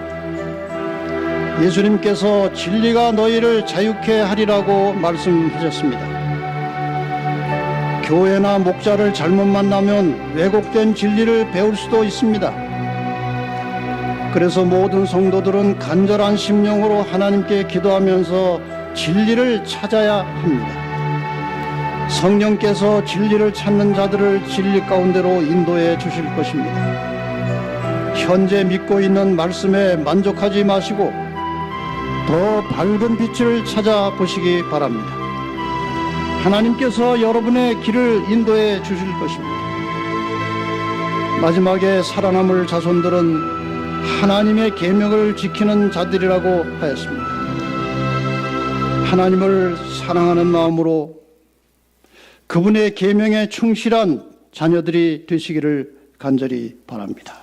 예수님께서 진리가 너희를 자유케 하리라고 말씀하셨습니다. 교회나 목자를 잘못 만나면 왜곡된 진리를 배울 수도 있습니다. 그래서 모든 성도들은 간절한 심령으로 하나님께 기도하면서 진리를 찾아야 합니다. 성령께서 진리를 찾는 자들을 진리 가운데로 인도해 주실 것입니다. 현재 믿고 있는 말씀에 만족하지 마시고 더 밝은 빛을 찾아보시기 바랍니다. 하나님께서 여러분의 길을 인도해 주실 것입니다. 마지막에 살아남을 자손들은 하나님의 계명을 지키는 자들이라고 하였습니다. 하나님을 사랑하는 마음으로 그분의 계명에 충실한 자녀들이 되시기를 간절히 바랍니다.